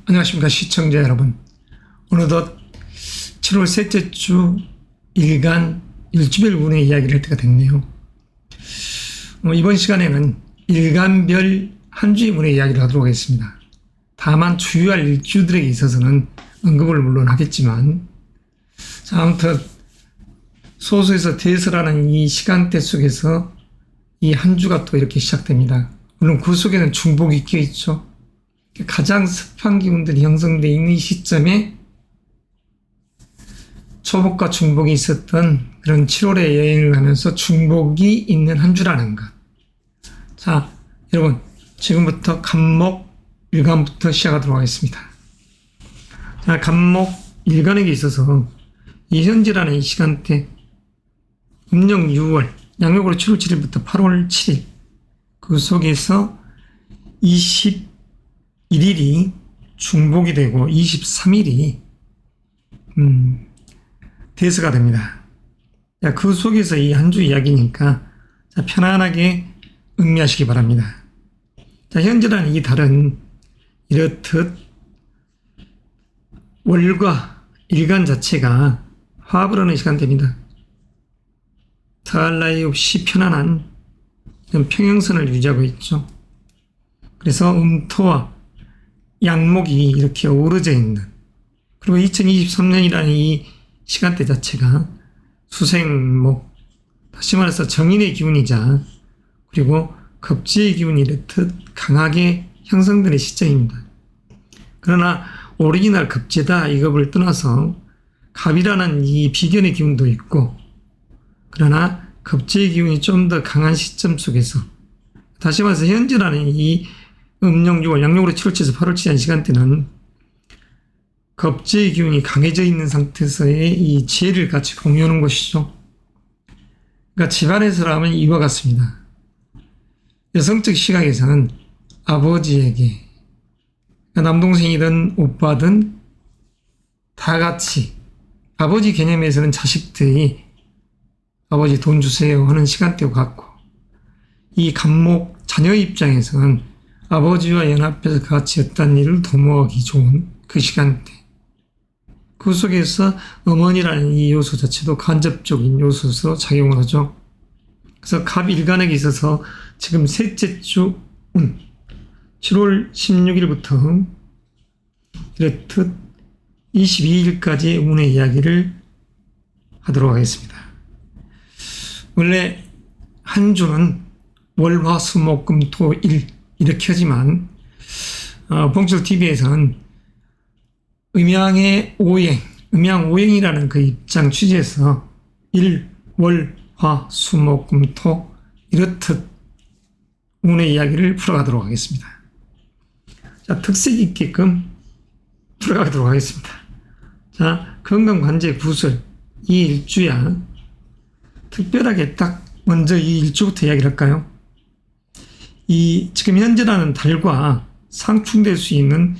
안녕하십니까 시청자 여러분. 어느덧 7월 셋째 주 일간 일주별 운의 이야기를 할 때가 됐네요. 이번 시간에는 일간별 한 주의 운의 이야기를 하도록 하겠습니다. 다만 주요할 일주들에게 있어서는 언급을 물론 하겠지만, 자, 아무튼 소수에서 대서라는 이 시간대 속에서 이 한 주가 또 이렇게 시작됩니다. 물론 그 속에는 중복이 껴있죠. 가장 습한 기운들이 형성되어 있는 시점에 초복과 중복이 있었던 그런 7월의 여행을 하면서 중복이 있는 한 주라는 것. 자, 여러분, 지금부터 간목 일간부터 시작하도록 하겠습니다. 자, 간목 일간에게 있어서 이 현재라는 이 시간대, 음력 6월, 양력으로 7월 7일부터 8월 7일, 그 속에서 21일이 중복이 되고 23일이 대서가 됩니다. 자, 그 속에서 이 한 주 이야기니까 자, 편안하게 음미하시기 바랍니다. 자, 현재라는 이 달은 이렇듯 월과 일간 자체가 화합을 하는 시간대입니다. 더할 나위 없이 편안한 이런 평행선을 유지하고 있죠. 그래서 음토와 양목이 이렇게 어우러져 있는, 그리고 2023년이라는 이 시간대 자체가 수생목, 다시 말해서 정인의 기운이자 그리고 겁지의 기운이 이렇듯 강하게 형성되는 시점입니다. 그러나 오리지널 겁재다 이것을 떠나서 갑이라는 이 비견의 기운도 있고, 그러나 겁재의 기운이 좀 더 강한 시점 속에서, 다시 말해서 현재라는 이 음력 6월, 양력으로 7월 7에서 8월 7일 시간대는 겁재의 기운이 강해져 있는 상태에서의 이 지혜를 같이 공유하는 것이죠. 그러니까 집안에서라면 이와 같습니다. 여성적 시각에서는 아버지에게, 그러니까 남동생이든 오빠든 다 같이 아버지 개념에서는 자식들이 아버지 돈 주세요 하는 시간대와 같고, 이 간목 자녀 입장에서는 아버지와 연합해서 같이 어떤 일을 도모하기 좋은 그 시간대, 그 속에서 어머니라는 이 요소 자체도 간접적인 요소로 작용을 하죠. 그래서 갑 일간에게 있어서 지금 셋째 주 운, 7월 16일부터 이렇듯 22일까지의 운의 이야기를 하도록 하겠습니다. 원래 한 주는 월, 화, 수, 목, 금, 토, 일 이렇게 하지만 봉철 TV에서는 음양의 오행, 음양 오행이라는 그 입장 취지에서 일, 월, 화, 수, 목, 금, 토 이렇듯 운의 이야기를 풀어가도록 하겠습니다. 자, 특색 있게끔 풀어가도록 하겠습니다. 자, 건강관제 구설 이 일주야. 특별하게 딱 먼저 이 일주부터 이야기를 할까요? 이 지금 현재라는 달과 상충될 수 있는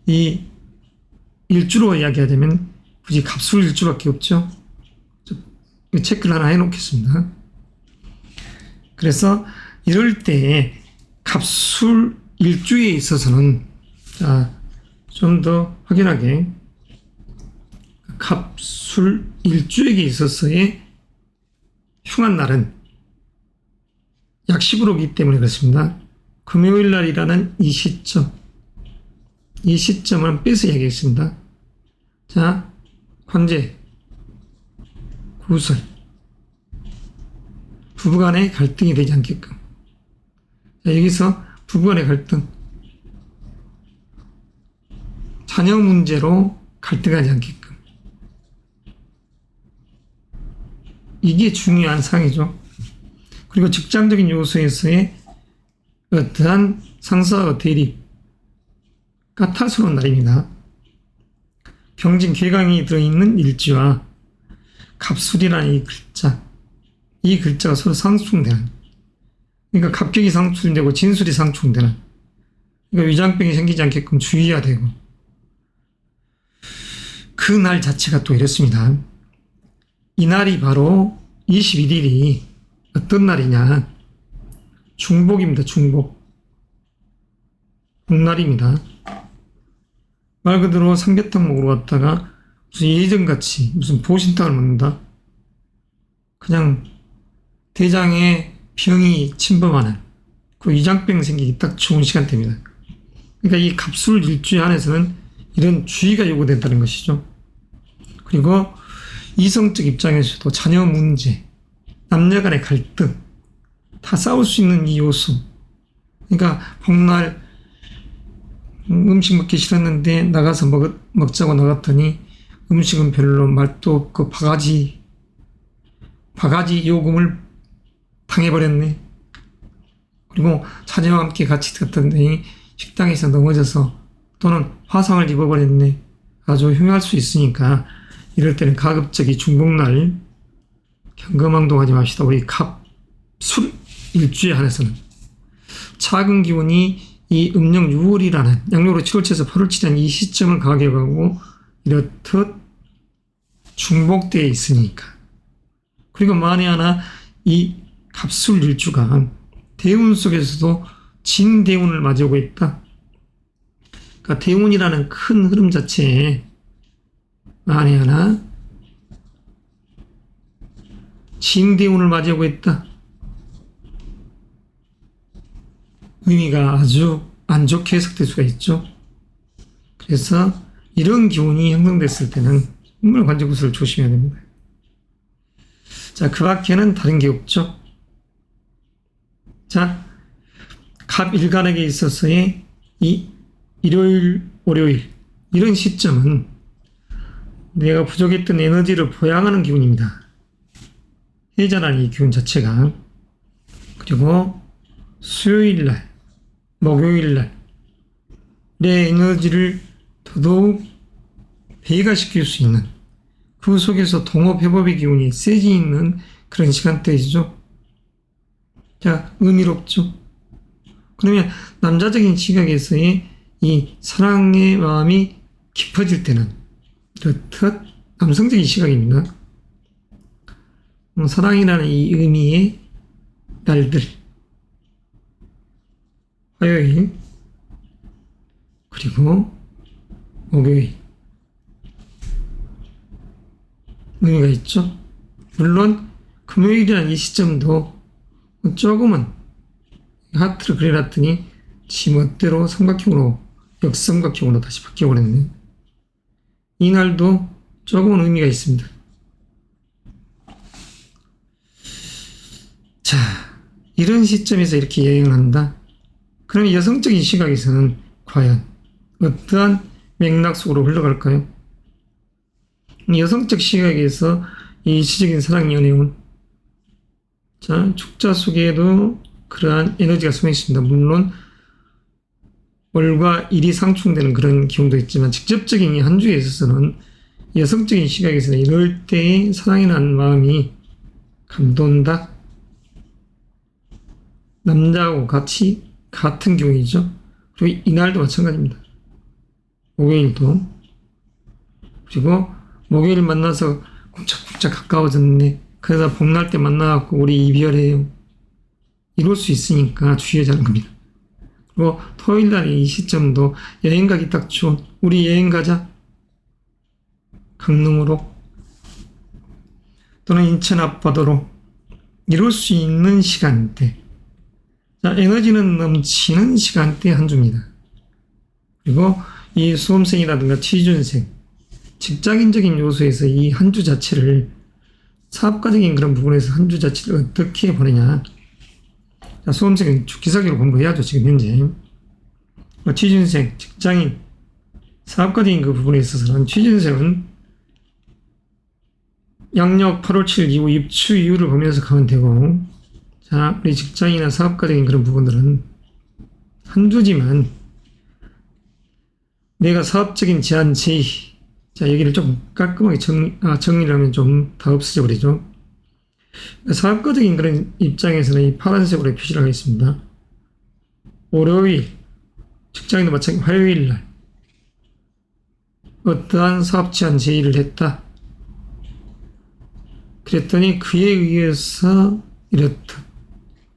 이 일주로 이야기하자면 굳이 갑술 일주밖에 없죠. 체크를 하나 해놓겠습니다. 그래서 이럴 때 갑술 일주에 있어서는 좀 더 확연하게 갑술 일주에게 있어서의 흉한 날은 약십으로기 때문에 그렇습니다. 금요일 날이라는 이 시점을 빼서 이야기했습니다. 자, 관제, 구설, 부부간의 갈등이 되지 않게끔. 자, 여기서 부부간의 갈등, 자녀 문제로 갈등하지 않게끔. 이게 중요한 사항이죠. 그리고 직장적인 요소에서의 어떠한 상사와 대립, 까탈스러운 날입니다. 병진 괴강이 들어있는 일지와 갑술이라는 이 글자가 서로 상충되는, 그러니까 갑격이 상충되고 진술이 상충되는, 그러니까 위장병이 생기지 않게끔 주의해야 되고, 그 날 자체가 또 이렇습니다. 이 날이 바로 21일이 어떤 날이냐? 중복입니다. 중복. 복날입니다. 말 그대로 삼계탕 먹으러 갔다가 무슨 예전같이 무슨 보신탕을 먹는다. 그냥 대장에 병이 침범하는 그 위장병 생기기 딱 좋은 시간대입니다. 그러니까 이 갑술 일주일 안에서는 이런 주의가 요구된다는 것이죠. 그리고 이성적 입장에서도 자녀 문제, 남녀 간의 갈등, 다 싸울 수 있는 이 요소. 그러니까 복날 음식 먹기 싫었는데 나가서 먹자고 나갔더니 음식은 별로 맛도 없고 바가지 요금을 당해버렸네. 그리고 자녀와 함께 같이 갔더니 식당에서 넘어져서 또는 화상을 입어버렸네. 아주 흉할 수 있으니까 이럴 때는 가급적이 중복날 경거망동하지 맙시다. 우리 갑술 일주에 한해서는 작은 기운이 이 음력 6월이라는 양력으로 7월 7에서 8월 7일 이 시점을 가격하고 이렇듯 중복되어 있으니까. 그리고 만에 하나 이 갑술 일주가 대운 속에서도 진대운을 맞이하고 있다. 그러니까 대운이라는 큰 흐름 자체에 만에 하나 진대운을 맞이하고 있다. 의미가 아주 안 좋게 해석될 수가 있죠. 그래서 이런 기운이 형성됐을 때는 정말 관제구슬을 조심해야 됩니다. 자, 그 밖에는 다른 게 없죠. 자, 갑일간에게 있어서의 이 일요일, 월요일 이런 시점은 내가 부족했던 에너지를 보양하는 기운입니다. 해자라는 이 기운 자체가. 그리고 수요일날, 목요일날 내 에너지를 더더욱 배가시킬 수 있는 그 속에서 동업회복의 기운이 세지 있는 그런 시간대이죠. 자, 의미롭죠. 그러면 남자적인 시각에서의 이 사랑의 마음이 깊어질 때는 이렇듯 남성적인 시각입니다. 사랑이라는 이 의미의 날들, 화요일 그리고 목요일 의미가 있죠. 물론 금요일이라는 이 시점도 조금은 하트를 그려놨더니 지 멋대로 삼각형으로 역삼각형으로 다시 바뀌어버렸네. 이날도 조금은 의미가 있습니다. 자, 이런 시점에서 이렇게 여행을 한다. 그럼 여성적인 시각에서는 과연 어떠한 맥락 속으로 흘러갈까요? 여성적 시각에서 이 일시적인 사랑 연애운, 자, 축자 속에도 그러한 에너지가 숨어 있습니다. 물론 월과 일이 상충되는 그런 기운도 있지만 직접적인 이 한 주에 있어서는 여성적인 시각에서는 이럴 때의 사랑이라는 마음이 감돈다. 남자하고 같은 기운이죠. 그리고 이날도 마찬가지입니다. 목요일도. 그리고 목요일 만나서 쿵짝쿵짝 가까워졌네. 그러다 봄날 때 만나갖고 우리 이별해요. 이럴 수 있으니까 주의하자는 겁니다. 그리고 토요일 날 이 시점도 여행 가기 딱 좋은, 우리 여행 가자. 강릉으로 또는 인천 앞바다로 이럴 수 있는 시간대. 자, 에너지는 넘치는 시간대 한 주입니다. 그리고 이 수험생이라든가 취준생, 직장인적인 요소에서 이 한 주 자체를 사업가적인 그런 부분에서 한 주 자체를 어떻게 보느냐. 자, 수험생은 주기사기로 공부해야죠, 지금 현재. 취준생, 직장인, 사업가적인 그 부분에 있어서는 취준생은 양력 8월 7일 이후 입추 이후를 보면서 가면 되고, 자, 우리 직장이나 사업가적인 그런 부분들은 한 주지만 내가 사업적인 제한, 제의, 자, 여기를 좀 깔끔하게 정리를 하면 좀 다 없어져 버리죠. 사업가적인 그런 입장에서는 이 파란색으로 표시를 하겠습니다. 월요일, 직장인도 마찬가지 화요일 날 어떠한 사업 제한 제의를 했다. 그랬더니 그에 의해서 이렇다.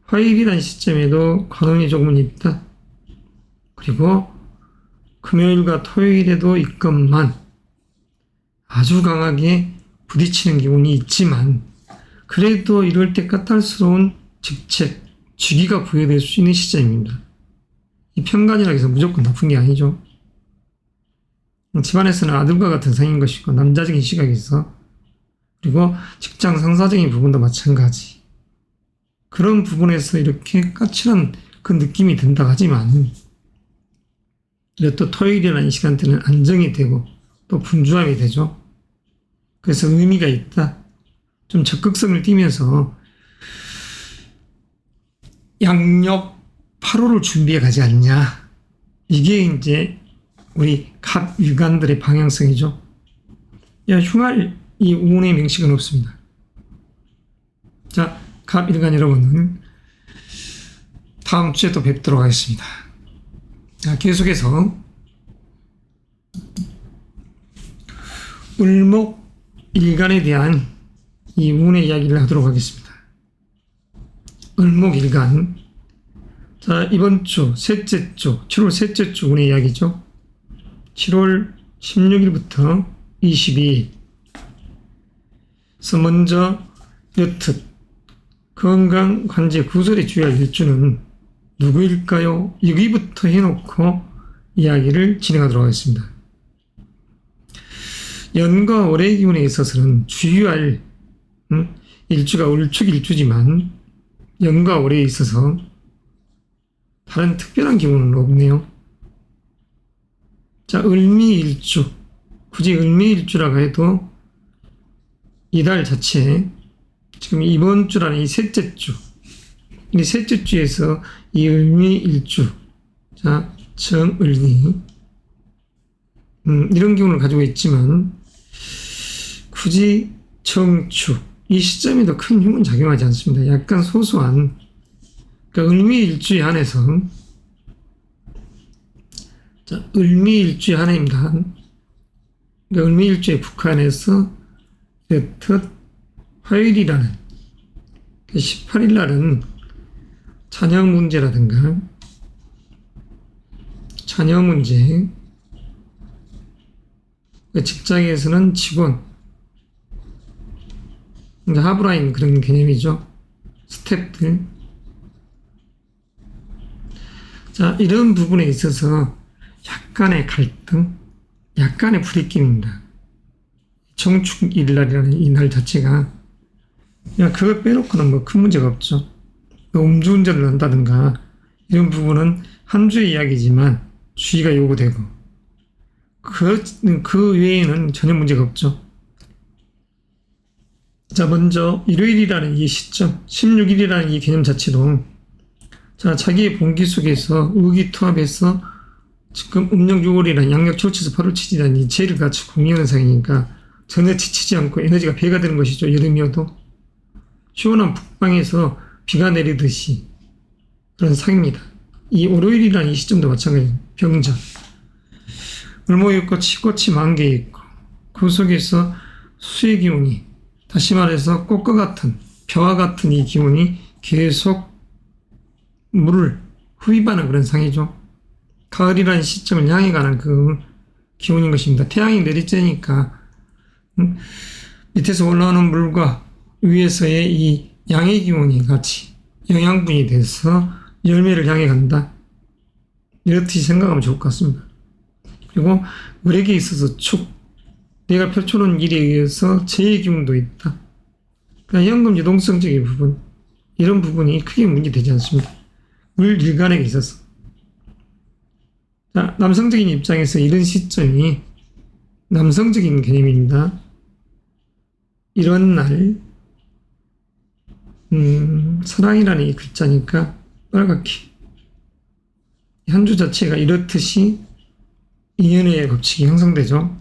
화요일이라는 시점에도 관운이 조금은 있다. 그리고 금요일과 토요일에도 있건만 아주 강하게 부딪히는 기운이 있지만 그래도 이럴 때 까탈스러운 직책, 주기가 부여될 수 있는 시점입니다. 이 편관이라고 해서 무조건 나쁜 게 아니죠. 집안에서는 아들과 같은 상인 것이고 남자적인 시각이 있어. 그리고 직장 상사적인 부분도 마찬가지. 그런 부분에서 이렇게 까칠한 그 느낌이 든다 하지만 또 토요일이라는 시간대는 안정이 되고 또 분주함이 되죠. 그래서 의미가 있다. 좀 적극성을 띠면서 양력 8호를 준비해 가지 않냐. 이게 이제 우리 갑 일간들의 방향성이죠. 흉할 이 운의 명식은 없습니다. 자, 갑 일간 여러분은 다음 주에 또 뵙도록 하겠습니다. 자, 계속해서 을목 일간에 대한 이 운의 이야기를 하도록 하겠습니다. 을목 일간. 자, 이번 주 셋째 주 7월 셋째 주 운의 이야기죠. 7월 16일부터 22일. 그래서 먼저 여특 건강 관제 구설에 주의할 일주는 누구일까요? 여기부터 해놓고 이야기를 진행하도록 하겠습니다. 연과 월의 기운에 있어서는 주의할 일주가 을축 일주지만 연과 월에 있어서 다른 특별한 기운은 없네요. 자, 을미일주. 굳이 을미일주라고 해도 이달 자체, 지금 이번 주라는 이 셋째 주, 이 셋째 주에서 이 을미일주, 자, 정을미, 이런 기운을 가지고 있지만, 굳이 정축, 이 시점에도 큰 힘은 작용하지 않습니다. 약간 소소한, 그러니까 을미일주에 한해서, 자, 을미일주에 한해입니다. 그러니까 을미일주에 북한에서 여특 화요일이라는 18일 날은 자녀 문제라든가 자녀 문제, 직장에서는 직원, 그러니까 하브라인 그런 개념이죠. 스태프들. 자, 이런 부분에 있어서 약간의 갈등, 약간의 부딪힘입니다. 정축일날이라는 이 날 자체가 그걸 빼놓고는 뭐 큰 문제가 없죠. 음주운전을 한다든가 이런 부분은 한 주의 이야기지만 주의가 요구되고 그 외에는 전혀 문제가 없죠. 자, 먼저 일요일이라는 이 시점, 16일이라는 이 개념 자체도 자, 자기의 본기 속에서 의기투합해서 지금 음력 6월이라는 양력 초치에서 8월 7일이라는 이 재를 같이 공유하는 상이니까 전혀 지치지 않고 에너지가 배가 되는 것이죠. 여름이어도 시원한 북방에서 비가 내리듯이 그런 상입니다. 이 월요일이라는 이 시점도 마찬가지예요. 병전. 을목이 있고 치꽃이 만개 있고 그 속에서 수의 기운이, 다시 말해서 꽃과 같은 벼와 같은 이 기운이 계속 물을 흡입하는 그런 상이죠. 가을이라는 시점을 향해 가는 그 기운인 것입니다. 태양이 내리쬐니까 밑에서 올라오는 물과 위에서의 이 양의 기운이 같이 영양분이 돼서 열매를 향해 간다. 이렇듯이 생각하면 좋을 것 같습니다. 그리고 을에게 있어서 축, 내가 펼쳐놓은 일에 의해서 재의 기운도 있다. 그러니까 현금 유동성적인 부분, 이런 부분이 크게 문제되지 않습니다. 을 일간에게 있어서. 자, 남성적인 입장에서 이런 시점이 남성적인 개념입니다. 이런 날, 사랑이라는 이 글자니까 빨갛게. 한 주 자체가 이렇듯이 인연의 법칙이 형성되죠.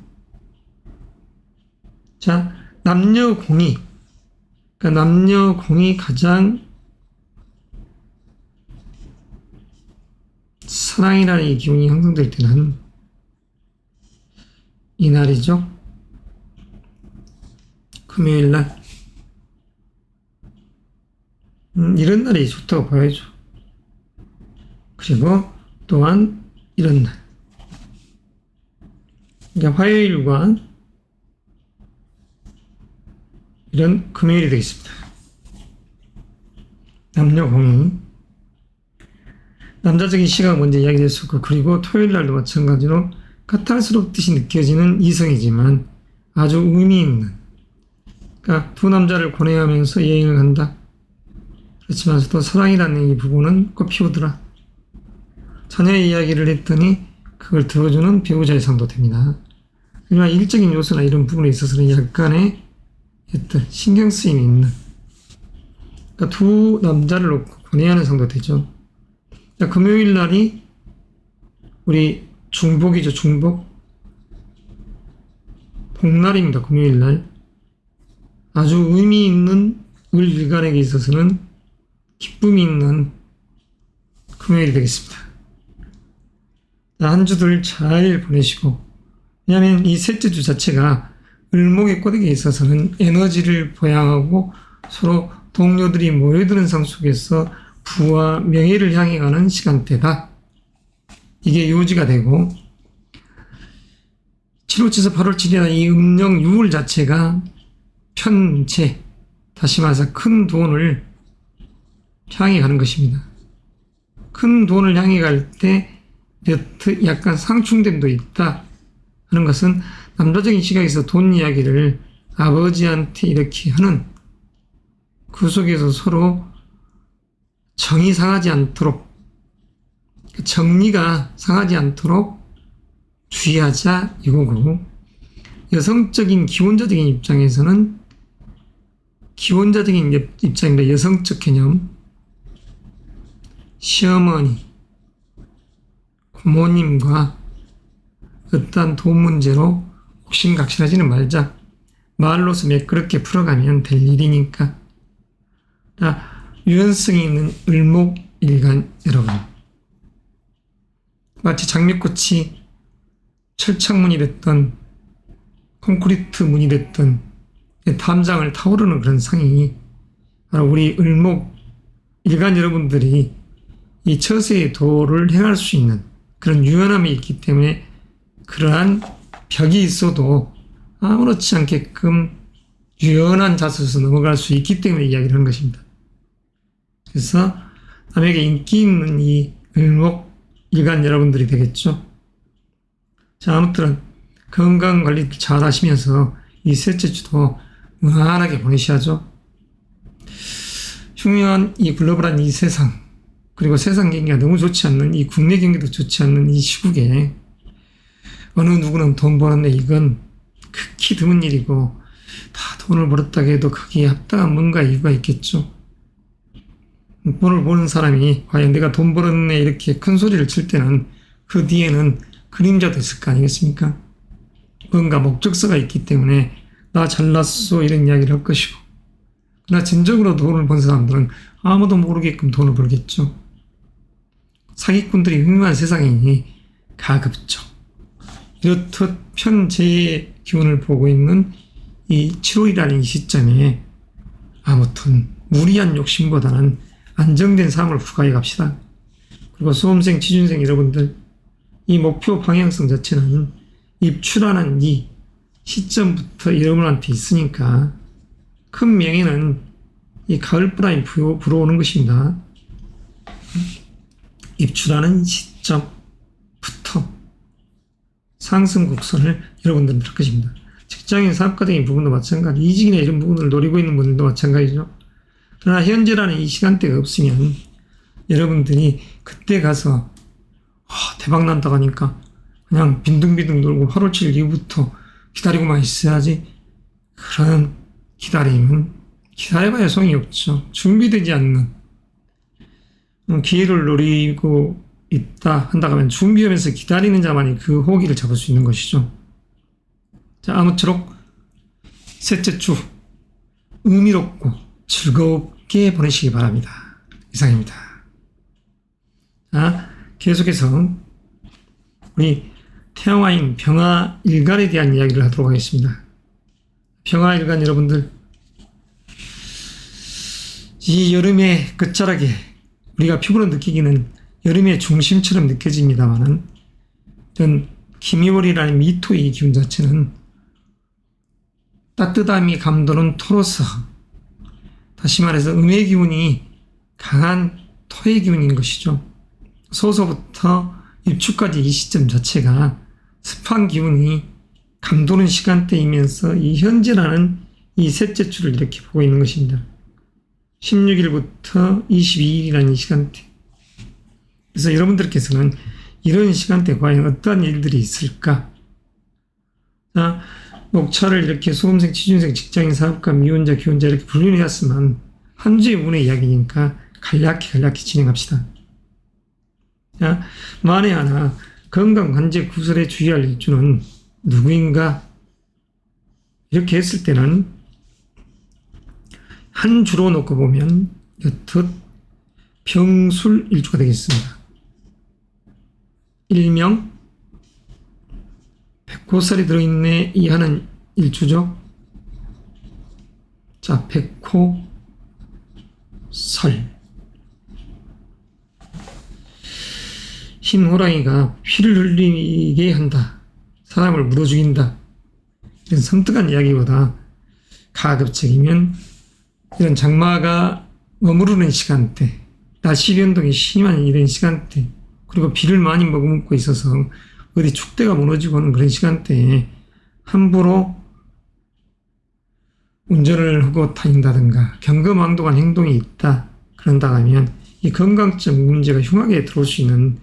자, 남녀공이, 그러니까 남녀공이 가장 사랑이라는 이 기운이 형성될 때는 이날이죠. 금요일날. 이런 날이 좋다고 봐야죠. 그리고 또한 이런 날. 그러니까 화요일과 이런 금요일이 되겠습니다. 남녀 공이 남자적인 시각을 먼저 이야기됐었고, 그리고 토요일 날도 마찬가지로 까탈스럽듯이 느껴지는 이성이지만 아주 의미 있는, 그러니까 두 남자를 고뇌하면서 여행을 간다. 그렇지만서도 사랑이라는 이 부분은 꽃피우더라. 자녀의 이야기를 했더니 그걸 들어주는 배우자의 상도 됩니다. 하지만 일적인 요소나 이런 부분에 있어서는 약간의 어떤 신경 쓰임이 있는, 그러니까 두 남자를 놓고 고뇌하는 상도 되죠. 금요일 날이 우리 중복이죠. 중복. 복날입니다. 금요일 날. 아주 의미 있는 을일간에게 있어서는 기쁨이 있는 금요일이 되겠습니다. 한 주들 잘 보내시고, 왜냐하면 이 셋째 주 자체가 을목의 꼬리에 있어서는 에너지를 보양하고 서로 동료들이 모여드는 상 속에서 부와 명예를 향해 가는 시간대다. 이게 요지가 되고, 7월 8월 7일이나 이 음력 6월 자체가 편재, 다시 말해서 큰 돈을 향해 가는 것입니다. 큰 돈을 향해 갈 때 약간 상충됨도 있다 하는 것은, 남자적인 시각에서 돈 이야기를 아버지한테 이렇게 하는, 그 속에서 서로 정이 상하지 않도록, 정리가 상하지 않도록 주의하자 이거고, 여성적인 기혼자적인 입장에서는, 기혼자적인 입장입니다. 여성적 개념, 시어머니, 부모님과 어떠한 돈 문제로 옥신각신하지는 말자. 말로서 매끄럽게 풀어가면 될 일이니까. 유연성이 있는 을목일간 여러분, 마치 장미꽃이 철창문이 됐던 콘크리트 문이 됐던 담장을 타오르는 그런 상이 바로 우리 을목일간 여러분들이 이 처세의 도를 행할 수 있는 그런 유연함이 있기 때문에, 그러한 벽이 있어도 아무렇지 않게끔 유연한 자세에서 넘어갈 수 있기 때문에 이야기를 하는 것입니다. 그래서 남에게 인기 있는 이 을목일간 여러분들이 되겠죠. 자, 아무튼 건강관리 잘 하시면서 이 셋째 주도 무난하게 보내셔야죠. 흉흉한 이 글로벌한 이 세상, 그리고 세상 경기가 너무 좋지 않는, 이 국내 경기도 좋지 않는 이 시국에 어느 누구는 돈 버는데 이건 극히 드문 일이고, 다 돈을 벌었다고 해도 거기에 합당한 뭔가 이유가 있겠죠. 돈을 버는 사람이 과연 내가 돈 벌었네 이렇게 큰 소리를 칠 때는 그 뒤에는 그림자도 있을 거 아니겠습니까? 뭔가 목적서가 있기 때문에 나 잘났어 이런 이야기를 할 것이고, 그러나 진정으로 돈을 번 사람들은 아무도 모르게끔 돈을 벌겠죠. 사기꾼들이 흉흉한 세상이니 가급적 이렇듯 편재의 기운을 보고 있는 이 7월이라는 이 시점에 아무튼 무리한 욕심보다는 안정된 삶을 부가해 갑시다. 그리고 수험생, 취준생 여러분들, 이 목표 방향성 자체는 입출하는 이 시점부터 여러분한테 있으니까 큰 명예는 이 가을바람이 불어오는 것입니다. 입출하는 시점부터 상승 곡선을 여러분들은 들 것입니다. 직장인, 사업가적인 부분도 마찬가지, 이직이나 이런 부분을 노리고 있는 분들도 마찬가지죠. 그러나 현재라는 이 시간대가 없으면 여러분들이 그때 가서 대박 난다고 하니까 그냥 빈둥빈둥 돌고 8월 7일 이후부터 기다리고만 있어야지, 그런 기다림은 기다려봐야 소용이 없죠. 준비되지 않는 기회를 노리고 있다 한다고 하면 준비하면서 기다리는 자만이 그 호기를 잡을 수 있는 것이죠. 자, 아무쪼록 셋째 주 의미롭고 즐겁게 보내시기 바랍니다. 이상입니다. 자, 계속해서 우리 태양화인 병화일간에 대한 이야기를 하도록 하겠습니다. 병화일간 여러분들, 이 여름의 끝자락에 우리가 피부로 느끼기는 여름의 중심처럼 느껴집니다만은, 이런 힘이월이라는 미토의 기운 자체는 따뜻함이 감도는 토로서, 다시 말해서 음의 기운이 강한 토의 기운인 것이죠. 소서부터 입추까지 이 시점 자체가 습한 기운이 감도는 시간대이면서 이 현재라는 이 셋째 줄을 이렇게 보고 있는 것입니다. 16일부터 22일이라는 이 시간대. 그래서 여러분들께서는 이런 시간대에 과연 어떠한 일들이 있을까? 자, 목차를 이렇게 수험생, 취준생, 직장인, 사업가, 미혼자, 기혼자 이렇게 분류해왔으면 한 주의 운의 이야기니까 간략히 진행합시다. 자, 만에 하나 건강 관제 구설에 주의할 일주는 누구인가? 이렇게 했을 때는 한 주로 놓고 보면 여튼 병술 일주가 되겠습니다. 일명 백호살이 들어있네 이 하는 일주죠. 자, 백호설. 흰 호랑이가 피를 흘리게 한다. 사람을 물어 죽인다. 이런 섬뜩한 이야기보다 가급적이면 이런 장마가 머무르는 시간대, 날씨 변동이 심한 이런 시간대, 그리고 비를 많이 머금고 있어서 어디 축대가 무너지고 하는 그런 시간대에 함부로 운전을 하고 다닌다든가 경거망동한 행동이 있다 그런다 하면 이 건강적 문제가 흉하게 들어올 수 있는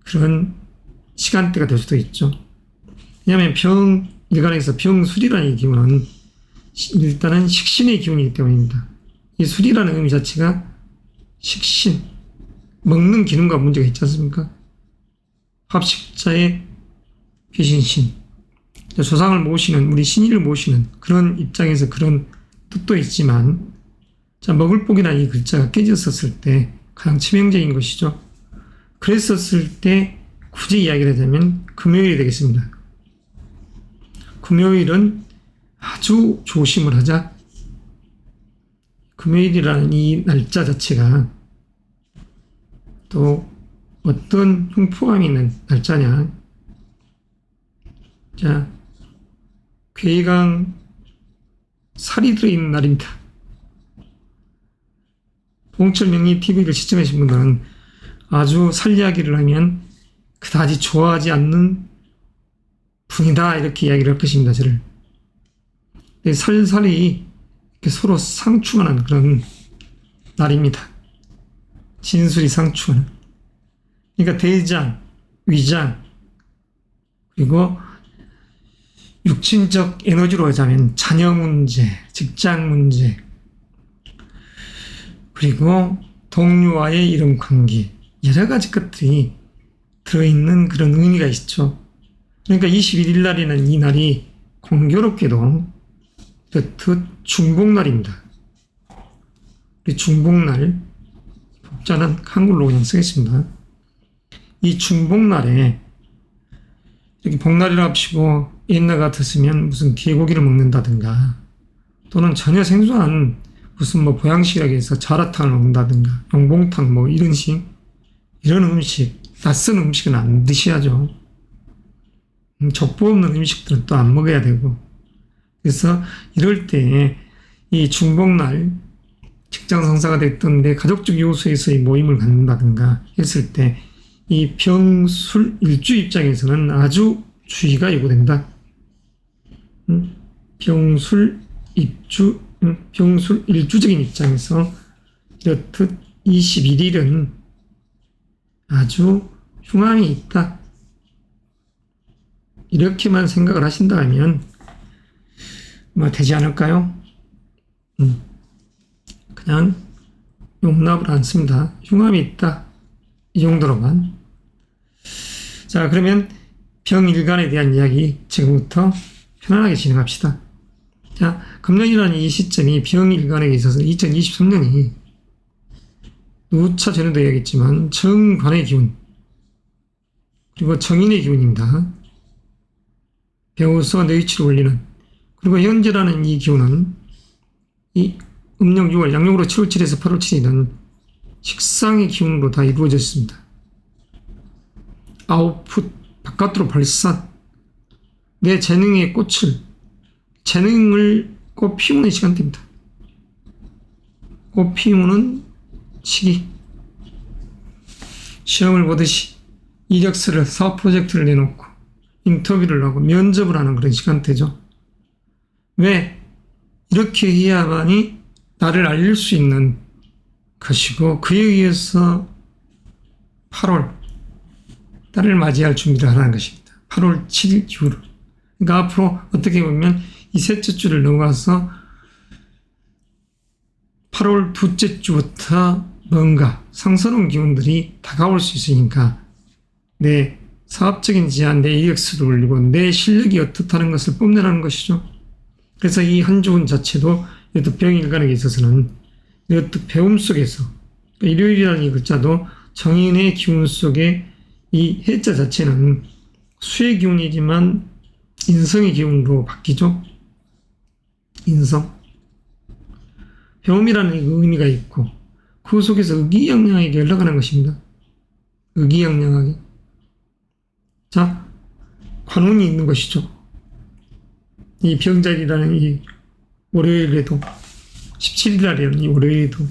그런 시간대가 될 수도 있죠. 왜냐하면 일간에서 병술이라는 이 기운은 일단은 식신의 기운이기 때문입니다. 이 술이라는 의미 자체가 식신, 먹는 기능과 문제가 있지 않습니까? 합식자의 귀신신, 조상을 모시는, 우리 신의를 모시는 그런 입장에서 그런 뜻도 있지만, 자, 먹을 복이라는 이 글자가 깨졌었을 때 가장 치명적인 것이죠. 그랬었을 때 굳이 이야기를 하자면 금요일이 되겠습니다. 금요일은 아주 조심을 하자. 금요일이라는 이 날짜 자체가 또 어떤 흉포감이 있는 날짜냐. 자, 괴강 살이 들어있는 날입니다. 봉철 명리 TV를 시청하신 분들은 아주 살 이야기를 하면 그다지 좋아하지 않는 분이다 이렇게 이야기를 할 것입니다. 저를. 살살이 이렇게 서로 상충하는 그런 날입니다. 진술이 상충하는. 그러니까 대장, 위장, 그리고 육친적 에너지로 하자면 자녀 문제, 직장 문제, 그리고 동료와의 이런 관계, 여러 가지 것들이 들어있는 그런 의미가 있죠. 그러니까 21일 날에는 이 날이 공교롭게도 중복날입니다. 중복날, 복자는 한글로 그냥 쓰겠습니다. 이 중복날에 이렇게 복날이라고 합시고 옛날 같았으면 무슨 개고기를 먹는다든가 또는 전혀 생소한 무슨 뭐 보양식이라고 해서 자라탕을 먹는다든가 용봉탕 뭐 이런 이런 음식, 낯선 음식은 안 드셔야죠. 족보 없는 음식들은 또 안 먹어야 되고. 그래서 이럴 때 이 중복날 직장 상사가 됐던 내 가족적 요소에서의 모임을 갖는다든가 했을 때 이 병술 일주 입장에서는 아주 주의가 요구된다. 병술 일주적인 입장에서 이렇듯 21일은 아주 흉함이 있다. 이렇게만 생각을 하신다면 뭐 되지 않을까요? 그냥 용납을 않습니다. 흉함이 있다. 이 정도로만. 자, 그러면 병일간에 대한 이야기 지금부터 편안하게 진행합시다. 자, 금년이라는 이 시점이 병일간에 있어서 2023년이 누차 전에도 이야기했지만 정관의 기운 그리고 정인의 기운입니다. 배우수와 뇌위치를 올리는. 그리고 현재라는 이 기운은 이 음력 6월, 양력으로 7월 7일에서 8월 7일은 식상의 기운으로 다 이루어졌습니다. 아웃풋, 바깥으로 발산, 내 재능의 꽃을, 재능을 꽃 피우는 시간대입니다. 꽃 피우는 시기. 시험을 보듯이 이력서를, 사업 프로젝트를 내놓고 인터뷰를 하고 면접을 하는 그런 시간대죠. 왜? 이렇게 해야만이 나를 알릴 수 있는 것이고, 그에 의해서 8월 딸을 맞이할 준비를 하라는 것입니다. 8월 7일 이후로. 그러니까 앞으로 어떻게 보면 이 셋째 주를 넘어가서 8월 둘째 주부터 뭔가 상스러운 기운들이 다가올 수 있으니까 내 사업적인 제안, 내 이력서를 올리고 내 실력이 어떻다는 것을 뽐내라는 것이죠. 그래서 이 한 주운 자체도 이것도 병일간에게 있어서는 이것도 배움 속에서, 일요일이라는 이 글자도 정인의 기운 속에 이 해자 자체는 수의 기운이지만 인성의 기운으로 바뀌죠. 인성. 배움이라는 의미가 있고 그 속에서 의기양양하게 흘러가는 것입니다. 의기양양하게. 자, 관운이 있는 것이죠. 이 병자리라는 이 월요일에도 17일날이라는 이 월요일에도,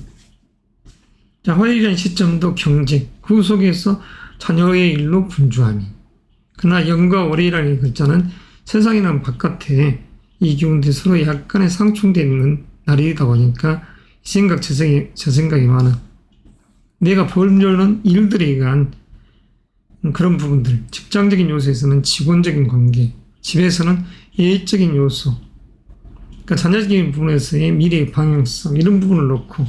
자, 화요일이라는 시점도 경쟁, 그 속에서 자녀의 일로 분주함이. 그러나 영과 월요일이라는 글자는 세상이라는 바깥에 이 기운들이 서로 약간의 상충되어 있는 날이다 보니까 이 생각 저 생각이 많아. 내가 벌려는 일들에 의한 그런 부분들, 직장적인 요소에서는 직원적인 관계, 집에서는 예의적인 요소, 그러니까 자녀적인 부분에서의 미래의 방향성, 이런 부분을 놓고,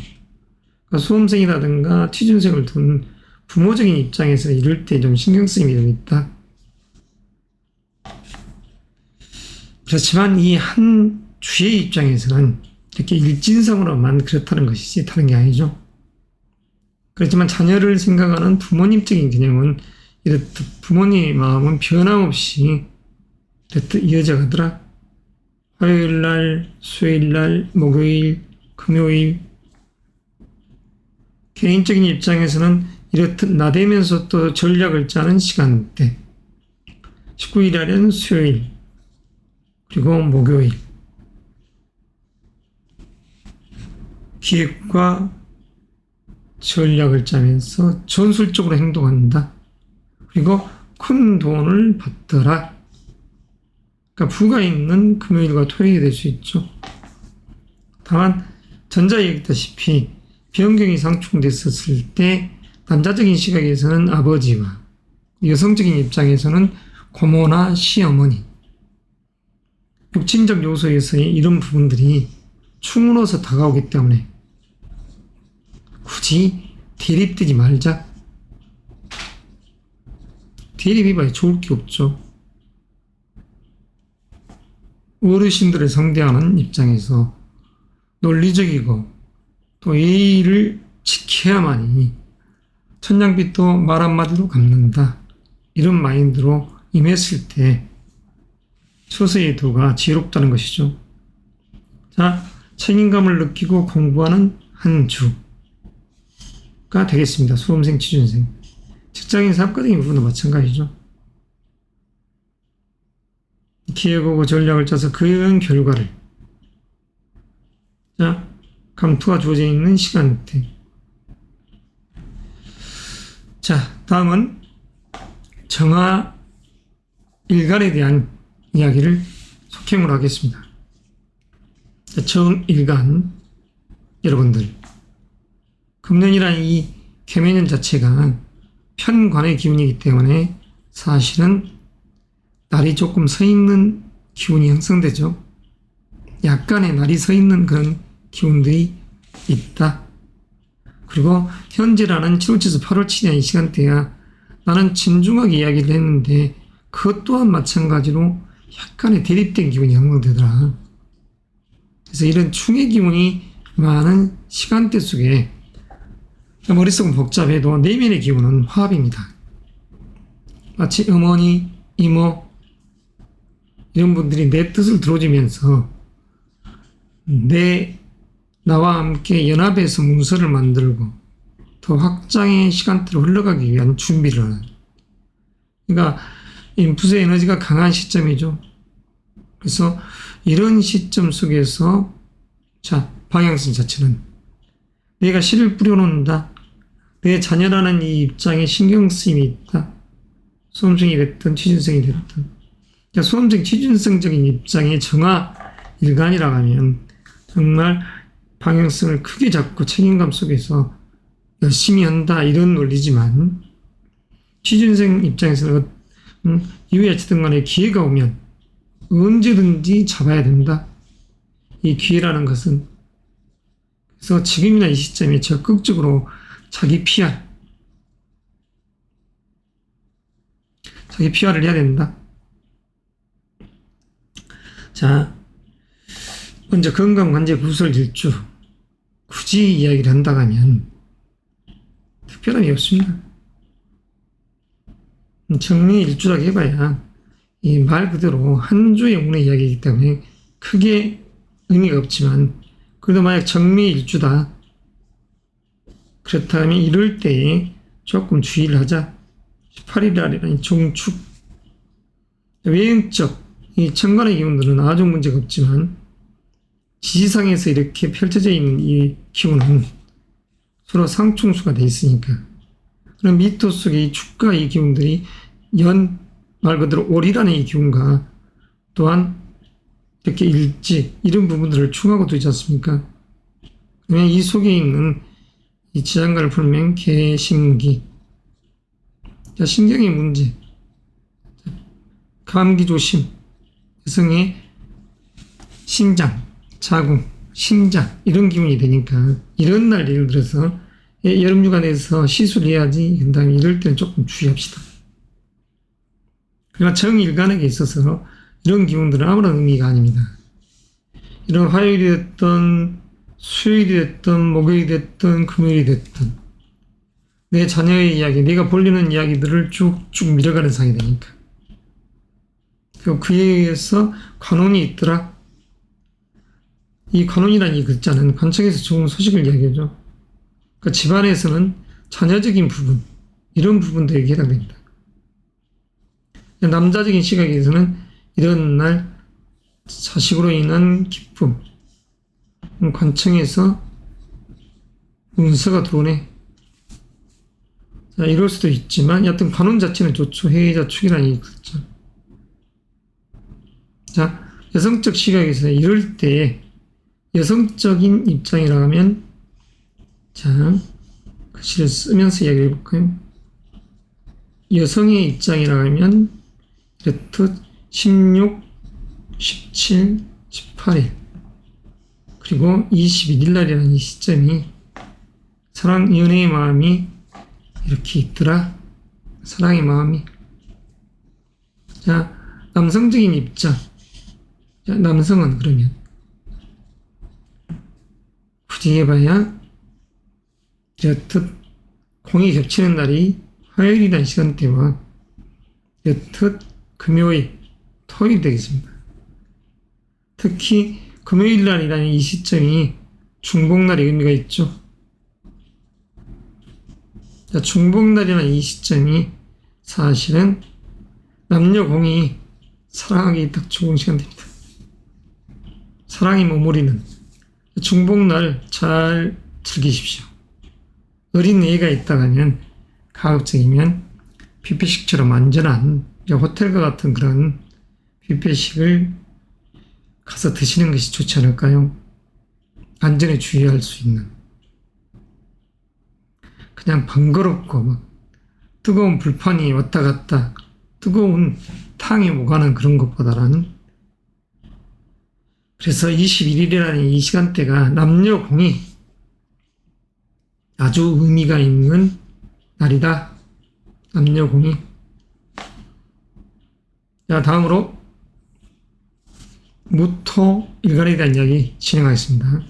그러니까 수험생이라든가 취준생을 둔 부모적인 입장에서 이럴 때 좀 신경쓰임이 좀 있다. 그렇지만 이 한 주의 입장에서는 이렇게 일진성으로만 그렇다는 것이지 다른 게 아니죠. 그렇지만 자녀를 생각하는 부모님적인 개념은 이렇듯 부모님의 마음은 변함없이 이렇듯 이어져 가더라. 화요일날, 수요일날, 목요일, 금요일. 개인적인 입장에서는 이렇듯 나대면서 또 전략을 짜는 시간대. 19일이라는 수요일, 그리고 목요일. 기획과 전략을 짜면서 전술적으로 행동한다. 그리고 큰 돈을 받더라. 그러니까 부가 있는 금요일과 토요일이 될 수 있죠. 다만 전자에 얘기했다시피 변경이 상충됐었을 때 남자적인 시각에서는 아버지와 여성적인 입장에서는 고모나 시어머니, 육친적 요소에서의 이런 부분들이 충으로서 다가오기 때문에 굳이 대립되지 말자. 대립해봐야 좋을 게 없죠. 어르신들을 상대하는 입장에서 논리적이고 또 예의를 지켜야만이 천냥빚도 말 한마디로 갚는다. 이런 마인드로 임했을 때 처세의 도가 지혜롭다는 것이죠. 자, 책임감을 느끼고 공부하는 한 주가 되겠습니다. 수험생, 취준생. 직장인, 사업가적인 부분도 마찬가지죠. 기획하고 전략을 짜서 그런 결과를, 자, 감투가 주어져 있는 시간대. 자, 다음은 정화 일간에 대한 이야기를 속행으로 하겠습니다. 정일간, 여러분들, 금년이라는 이 개면년 자체가 편관의 기운이기 때문에 사실은 날이 조금 서 있는 기운이 형성되죠. 약간의 날이 서 있는 그런 기운들이 있다. 그리고 현재라는 7월에서 8월 7일 이 시간대야 나는 진중하게 이야기를 했는데 그것 또한 마찬가지로 약간의 대립된 기운이 형성되더라. 그래서 이런 충의 기운이 많은 시간대 속에 머릿속은 복잡해도 내면의 기운은 화합입니다. 마치 어머니, 이모 이런 분들이 내 뜻을 들어주면서 나와 함께 연합해서 문서를 만들고 더 확장의 시간대로 흘러가기 위한 준비를 하는, 그러니까 인풋의 에너지가 강한 시점이죠. 그래서 이런 시점 속에서 자, 방향성 자체는 내가 씨를 뿌려놓는다. 내 자녀라는 이 입장에 신경 쓰임이 있다. 수험생이 됐든 취준생이 됐든. 수험생 취준생적인 입장에 정화 일관이라고 하면 정말 방향성을 크게 잡고 책임감 속에서 열심히 한다 이런 논리지만 취준생 입장에서는 이후에 어쨌든 간에 기회가 오면 언제든지 잡아야 된다. 이 기회라는 것은 그래서 지금이나 이 시점에 적극적으로 자기 PR을 해야 된다. 자, 먼저 건강관제 구설 일주 굳이 이야기를 한다고 하면 특별한 게 없습니다. 정리 일주라고 해봐야 이 말 그대로 한 주의 운의 이야기이기 때문에 크게 의미가 없지만 그래도 만약 정미 일주다 그렇다면 이럴 때에 조금 주의를 하자. 18일이라는 종축 외형적 이 천간의 기운들은 아주 문제가 없지만 지지상에서 이렇게 펼쳐져 있는 이 기운은 서로 상충수가 돼 있으니까 그럼 미토 속의 이 축과 이 기운들이 말 그대로 올이라는 이 기운과 또한 이렇게 일지 이런 부분들을 충하고 두지 않습니까? 그러면 이 속에 있는 이 지장간을 풀면 개신기 자, 신경의 문제 감기 조심 여성의 신장, 자궁, 심장 이런 기운이 되니까 이런 날 예를 들어서 여름휴가 내서 시술해야지 그 다음에 이럴 때는 조금 주의합시다. 그러나 정일간에게 있어서 이런 기운들은 아무런 의미가 아닙니다. 이런 화요일이 됐든 수요일이 됐든 목요일이 됐든 금요일이 됐든 내 자녀의 이야기, 내가 볼리는 이야기들을 쭉쭉 밀어가는 상이 되니까 그에 의해서 관운이 있더라. 이 관운이라는 이 글자는 관청에서 좋은 소식을 이야기하죠. 그러니까 집안에서는 자녀적인 부분 이런 부분들에게 해당됩니다. 남자적인 시각에서는 이런 날 자식으로 인한 기쁨 관청에서 운서가 들어오네. 자, 이럴 수도 있지만 여하튼 관운 자체는 좋죠. 해자축이라는 이 글자. 자, 여성적 시각에서 이럴 때 여성적인 입장이라 하면 자, 글씨를 쓰면서 이야기해 볼까요? 여성의 입장이라 하면 이렇듯 16, 17, 18일 그리고 21일 날이라는 이 시점이 사랑, 연애의 마음이 이렇게 있더라. 사랑의 마음이. 자, 남성적인 입장. 자, 남성은 그러면 굳이 해봐야 이렇듯 공이 겹치는 날이 화요일이라는 시간대와 이렇듯 금요일, 토요일 되겠습니다. 특히 금요일 날이라는 이 시점이 중복날의 의미가 있죠. 자, 중복날이라는 이 시점이 사실은 남녀 공이 사랑하기 딱 좋은 시간대입니다. 사랑이 머무리는 중복날 잘 즐기십시오. 어린 애가 있다가 하면 가급적이면 뷔페식처럼 안전한 호텔과 같은 그런 뷔페식을 가서 드시는 것이 좋지 않을까요? 안전에 주의할 수 있는. 그냥 번거롭고 막 뜨거운 불판이 왔다 갔다 뜨거운 탕이 오가는 그런 것보다는 그래서 21일이라는 이 시간대가 남녀 공이 아주 의미가 있는 날이다. 남녀 공이. 자, 다음으로 무토일간에 대한 이야기 진행하겠습니다.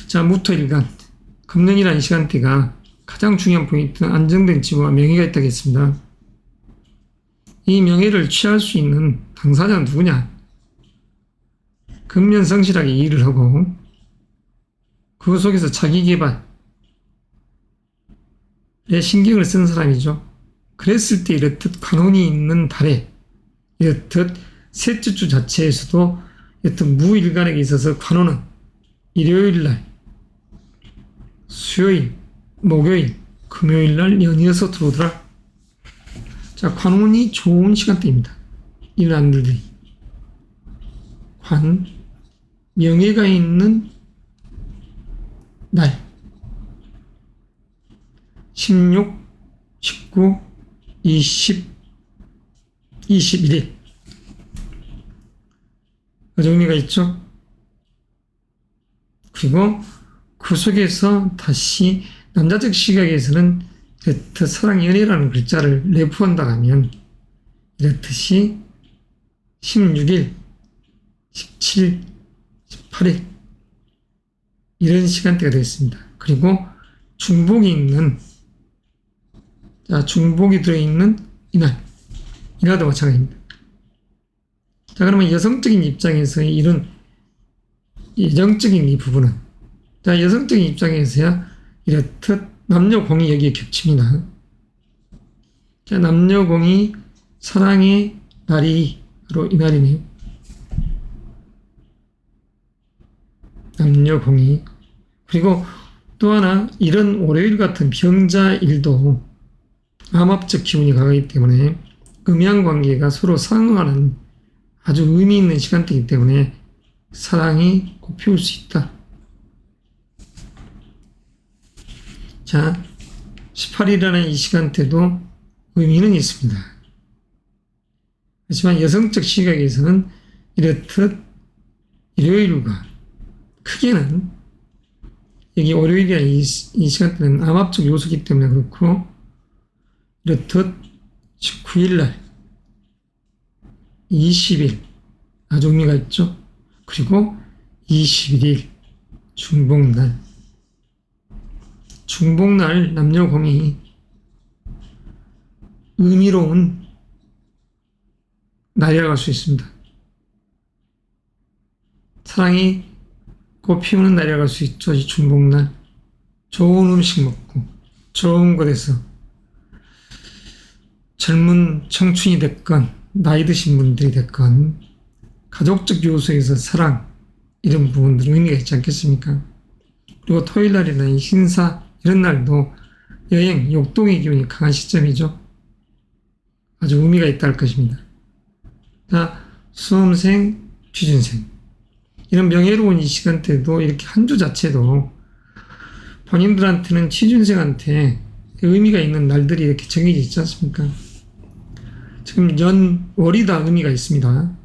자, 무토일간 금년이라는 시간대가 가장 중요한 포인트는 안정된 지위와 명예가 있다고 했습니다. 이 명예를 취할 수 있는 당사자는 누구냐? 근면성실하게 일을 하고 그 속에서 자기개발에 신경을 쓴 사람이죠. 그랬을 때 이렇듯 관운이 있는 달에 이렇듯 셋째 주 자체에서도 여튼 무일간에게 있어서 관호는 일요일날, 수요일, 목요일, 금요일날 연이어서 들어오더라. 자, 관운이 좋은 시간대입니다. 이 난들들이. 관, 명예가 있는 날. 16, 19, 20, 21일. 정리가 있죠? 그리고 그 속에서 다시 남자적 시각에서는 이렇듯 사랑 연애라는 글자를 내포한다 하면 이렇듯이 16일, 17일, 18일 이런 시간대가 되겠습니다. 그리고 중복이 있는 중복이 들어있는 이날도 마찬가지입니다. 자, 그러면 여성적인 입장에서 이런 예정적인 이 부분은 여성적인 입장에서야 이렇듯 남녀공이 여기에 겹칩니다. 자, 남녀공이 사랑의 날이로 이날이네요. 남녀공이. 그리고 또 하나 이런 월요일 같은 병자일도 암합적 기운이 강하기 때문에 음양관계가 서로 상응하는 아주 의미 있는 시간대이기 때문에 사랑이 꽃피울 수 있다. 자, 18일이라는 이 시간대도 의미는 있습니다. 하지만 여성적 시각에서는 이렇듯 일요일과 크게는 여기 월요일이나 이 시간대는 암합적 요소이기 때문에 그렇고 이렇듯 19일날 20일 아주 의미가 있죠. 그리고 21일 중복날 남녀공이 의미로운 날이라고 할 수 있습니다. 사랑이 꽃피우는 날이라고 할 수 있죠. 이 중복날. 좋은 음식 먹고 좋은 곳에서 젊은 청춘이 됐건 나이 드신 분들이 됐건 가족적 요소에서 사랑 이런 부분들은 의미가 있지 않겠습니까? 그리고 토요일날이나 신사 이런 날도 여행, 욕동의 기운이 강한 시점이죠. 아주 의미가 있다 할 것입니다. 자, 수험생, 취준생 이런 명예로운 이 시간대도 이렇게 한 주 자체도 본인들한테는 취준생한테 의미가 있는 날들이 이렇게 정해져 있지 않습니까? 지금 월이 다 의미가 있습니다.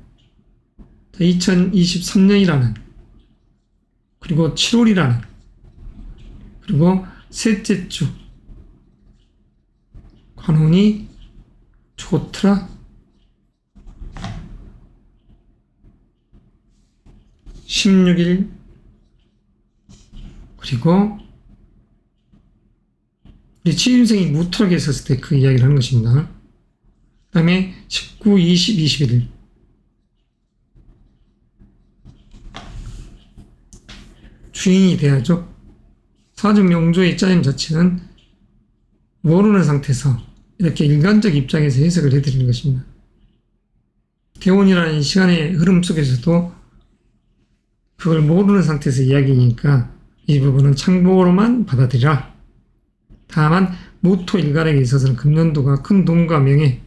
2023년이라는 그리고 7월이라는 그리고 셋째 주 관운이 좋더라. 16일 그리고 우리 취임생이 무토하게 있었을 때 그 이야기를 하는 것입니다. 그 다음에 19, 20, 21일 주인이 돼야죠. 사주 명조의 짜임 자체는 모르는 상태에서 이렇게 일관적 입장에서 해석을 해드리는 것입니다. 대운이라는 시간의 흐름 속에서도 그걸 모르는 상태에서 이야기니까 이 부분은 참고로만 받아들이라. 다만 무토 일간에게 있어서는 금년도가 큰 돈과 명예,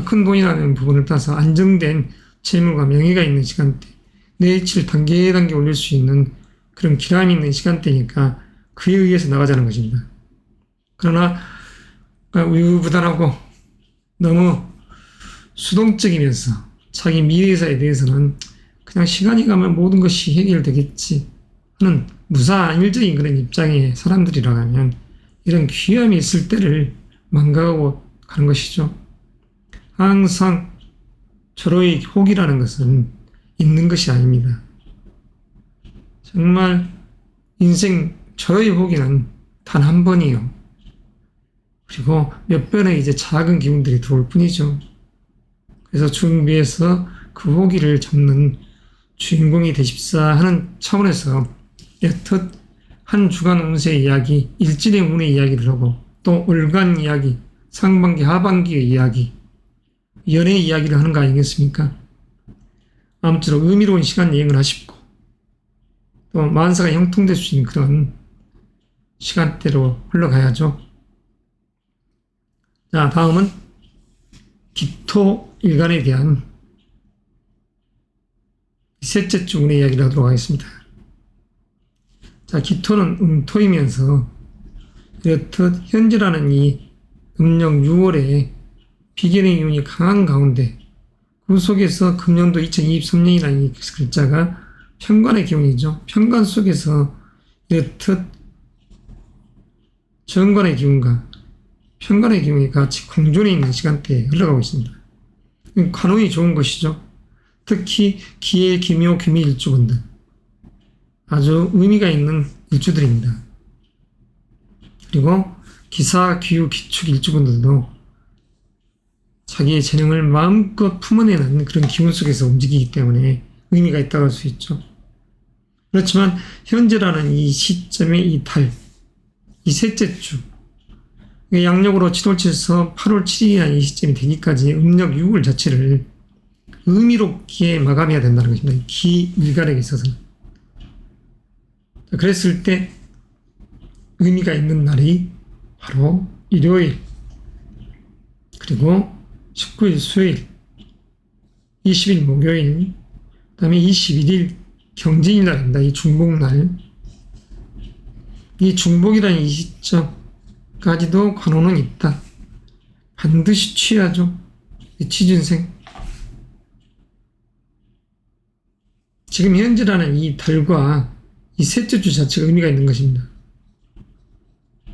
큰 돈이라는 부분을 따서 안정된 재물과 명예가 있는 시간대, 내일치를 단계 올릴 수 있는 그런 기람이 있는 시간대니까 그에 의해서 나가자는 것입니다. 그러나 우유부단하고 너무 수동적이면서 자기 미래사에 대해서는 그냥 시간이 가면 모든 것이 해결되겠지 하는 무사일적인 그런 입장의 사람들이라면 이런 귀함이 있을 때를 망각하고 가는 것이죠. 항상 절호의 혹이라는 것은 있는 것이 아닙니다. 정말 인생 절호의 호기는 단 한 번이요. 그리고 몇 번의 이제 작은 기운들이 들어올 뿐이죠. 그래서 준비해서 그 호기를 잡는 주인공이 되십사 하는 차원에서 여튼 한 주간 운세 이야기, 일진의 운의 이야기를 하고 또 월간 이야기, 상반기, 하반기의 이야기, 연애 이야기를 하는 거 아니겠습니까? 아무쪼록 의미로운 시간 여행을 하시고 또 만사가 형통될 수 있는 그런 시간대로 흘러가야죠. 자, 다음은 기토 일간에 대한 셋째 주운의 이야기를 하도록 하겠습니다. 자, 기토는 음토이면서 이렇듯 현재라는 이 음력 6월에 비견의 기운이 강한 가운데 그 속에서 금년도 2023년이라는 이 글자가 편관의 기운이죠. 편관 속에서 이렇듯 정관의 기운과 편관의 기운이 같이 공존해 있는 시간대에 흘러가고 있습니다. 관운이 좋은 것이죠. 특히 기해, 기묘, 기미 일주분들 아주 의미가 있는 일주들입니다. 그리고 기사, 기후, 기축 일주분들도 자기의 재능을 마음껏 품어내는 그런 기운 속에서 움직이기 때문에 의미가 있다고 할 수 있죠. 그렇지만 현재라는 이 시점의 이 달, 이 셋째 주, 양력으로 7월 7에서 8월 7일이라는 이 시점이 되기까지 음력 6월 자체를 의미롭게 마감해야 된다는 것입니다. 기일간에게 있어서는. 그랬을 때 의미가 있는 날이 바로 일요일, 그리고 19일 수요일, 20일 목요일, 그 다음에 21일 경진일 날입니다. 이 중복날. 이 중복이라는 이 시점까지도 관원은 있다. 반드시 취하죠. 이 취준생. 지금 현재라는 이 달과 이 셋째 주 자체가 의미가 있는 것입니다.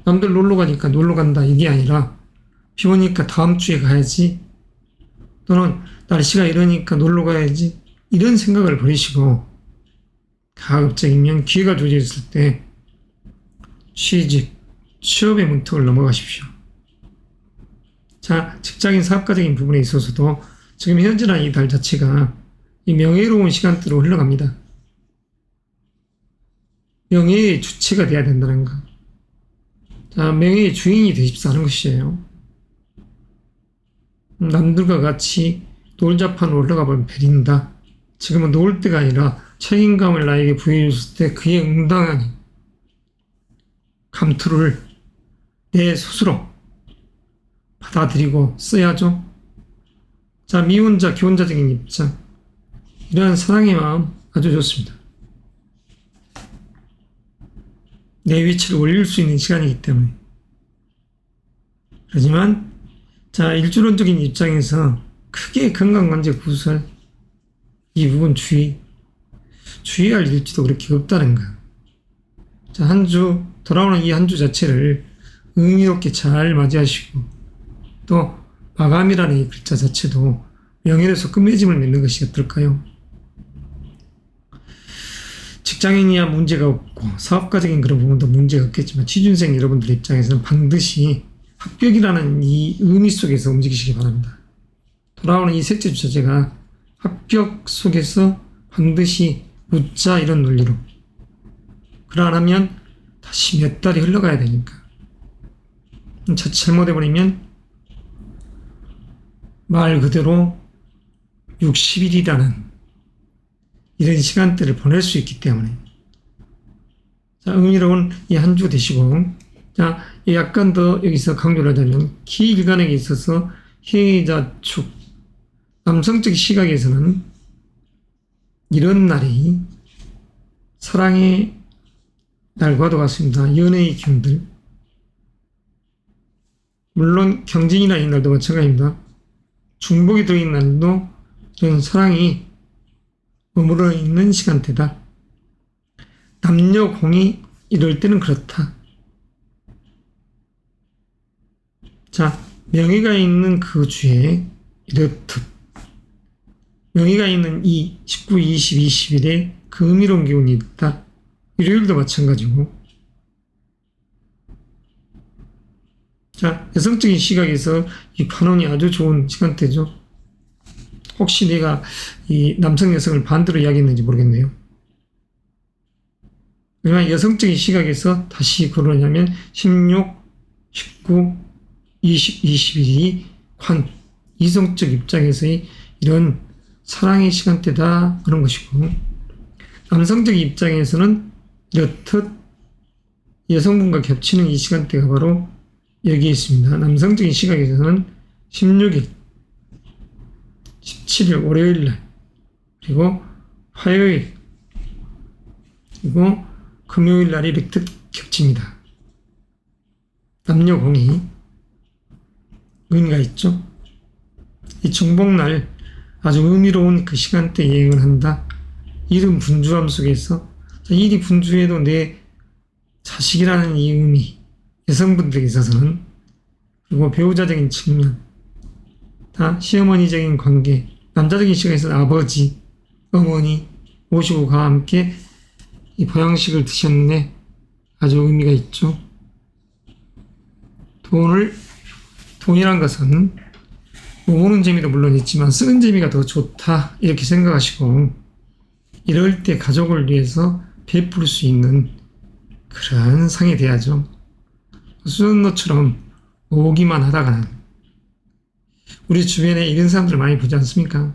남들 놀러 가니까 놀러 간다 이게 아니라 비 오니까 다음 주에 가야지, 또는 날씨가 이러니까 놀러 가야지, 이런 생각을 버리시고 가급적이면 기회가 주어졌을 때 취직, 취업의 문턱을 넘어가십시오. 자, 직장인 사업가적인 부분에 있어서도 지금 현재라는 이 달 자체가 이 명예로운 시간대로 흘러갑니다. 명예의 주체가 돼야 된다는 것. 자, 명예의 주인이 되십사 하는 것이에요. 남들과 같이 놀자판으로 올라가 보면 베린다. 지금은 놓을 때가 아니라 책임감을 나에게 부여해 줬을 때 그에 응당한 감투를 내 스스로 받아들이고 써야죠. 자, 미혼자, 기혼자적인 입장. 이러한 사랑의 마음 아주 좋습니다. 내 위치를 올릴 수 있는 시간이기 때문에. 하지만 자, 일주론적인 입장에서 크게 건강관제 구설, 이 부분 주의할 일지도 그렇게 없다는 거. 자, 한 주, 돌아오는 이 한 주 자체를 의미롭게 잘 맞이하시고, 또 마감이라는 이 글자 자체도 명예로서 끝맺음을 맺는 것이 어떨까요? 직장인이야 문제가 없고 사업가적인 그런 부분도 문제가 없겠지만 취준생 여러분들 입장에서는 반드시 합격이라는 이 의미 속에서 움직이시기 바랍니다. 돌아오는 이 셋째 주 자체가 합격 속에서 반드시 웃자 이런 논리로, 그러하면 다시 몇 달이 흘러가야 되니까. 자칫 잘못해버리면 말 그대로 60일이라는 이런 시간대를 보낼 수 있기 때문에. 자, 의미로운 이 한 주 되시고, 자, 약간 더 여기서 강조를 하자면 기일간에게 있어서 해자축, 남성적 시각에서는 이런 날이 사랑의 날과도 같습니다. 연애의 기운들. 물론 경진이나 이 날도 마찬가지입니다. 중복이 들어있는 날도 이런 사랑이 머물러 있는 시간대다. 남녀 공이 이럴 때는 그렇다. 자, 명예가 있는 그 주에 이렇듯 명예가 있는 이 19, 20, 20일에 그 의미로운 기운이 있다. 일요일도 마찬가지고. 자, 여성적인 시각에서 이 관원이 아주 좋은 시간대죠. 혹시 내가 이 남성 여성을 반대로 이야기했는지 모르겠네요. 왜냐하면 여성적인 시각에서 다시 그러냐면 16, 19, 20, 21이 관, 이성적 입장에서의 이런 사랑의 시간대다 그런 것이고, 남성적 입장에서는 이렇듯 여성분과 겹치는 이 시간대가 바로 여기에 있습니다. 남성적인 시각에서는 16일, 17일 월요일날, 그리고 화요일, 그리고 금요일날이 이렇듯 겹칩니다. 남녀 공이 의미가 있죠. 이 중복날 아주 의미로운 그 시간대 여행을 한다. 일은 분주함 속에서 일이 분주해도 내 자식이라는 이 의미, 여성분들에게 있어서는, 그리고 배우자적인 측면, 다 시어머니적인 관계, 남자적인 시각에서는 아버지, 어머니 모시고 가 함께 이 보양식을 드셨네. 아주 의미가 있죠. 돈이란 것은 모으는 재미도 물론 있지만 쓰는 재미가 더 좋다 이렇게 생각하시고, 이럴 때 가족을 위해서 베풀 수 있는 그런 상이 돼야죠. 수전노처럼 모으기만 하다가는, 우리 주변에 이런 사람들 많이 보지 않습니까?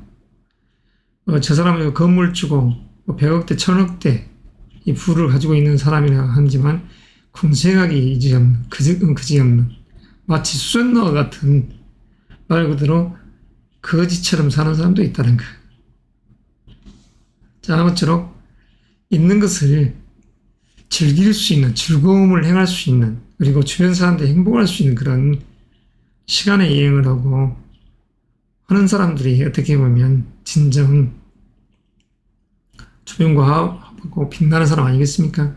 저 사람은 건물 주고 100억대 1000억대 이 부를 가지고 있는 사람이라 하지만 궁색하기 이지없는, 그지없는, 마치 수전노와 같은, 말 그대로 거지처럼 사는 사람도 있다는 거. 자, 아무쪼록 있는 것을 즐길 수 있는, 즐거움을 행할 수 있는, 그리고 주변 사람들이 행복할 수 있는 그런 시간의 여행을 하고 하는 사람들이 어떻게 보면 진정 주변과 빛나는 사람 아니겠습니까?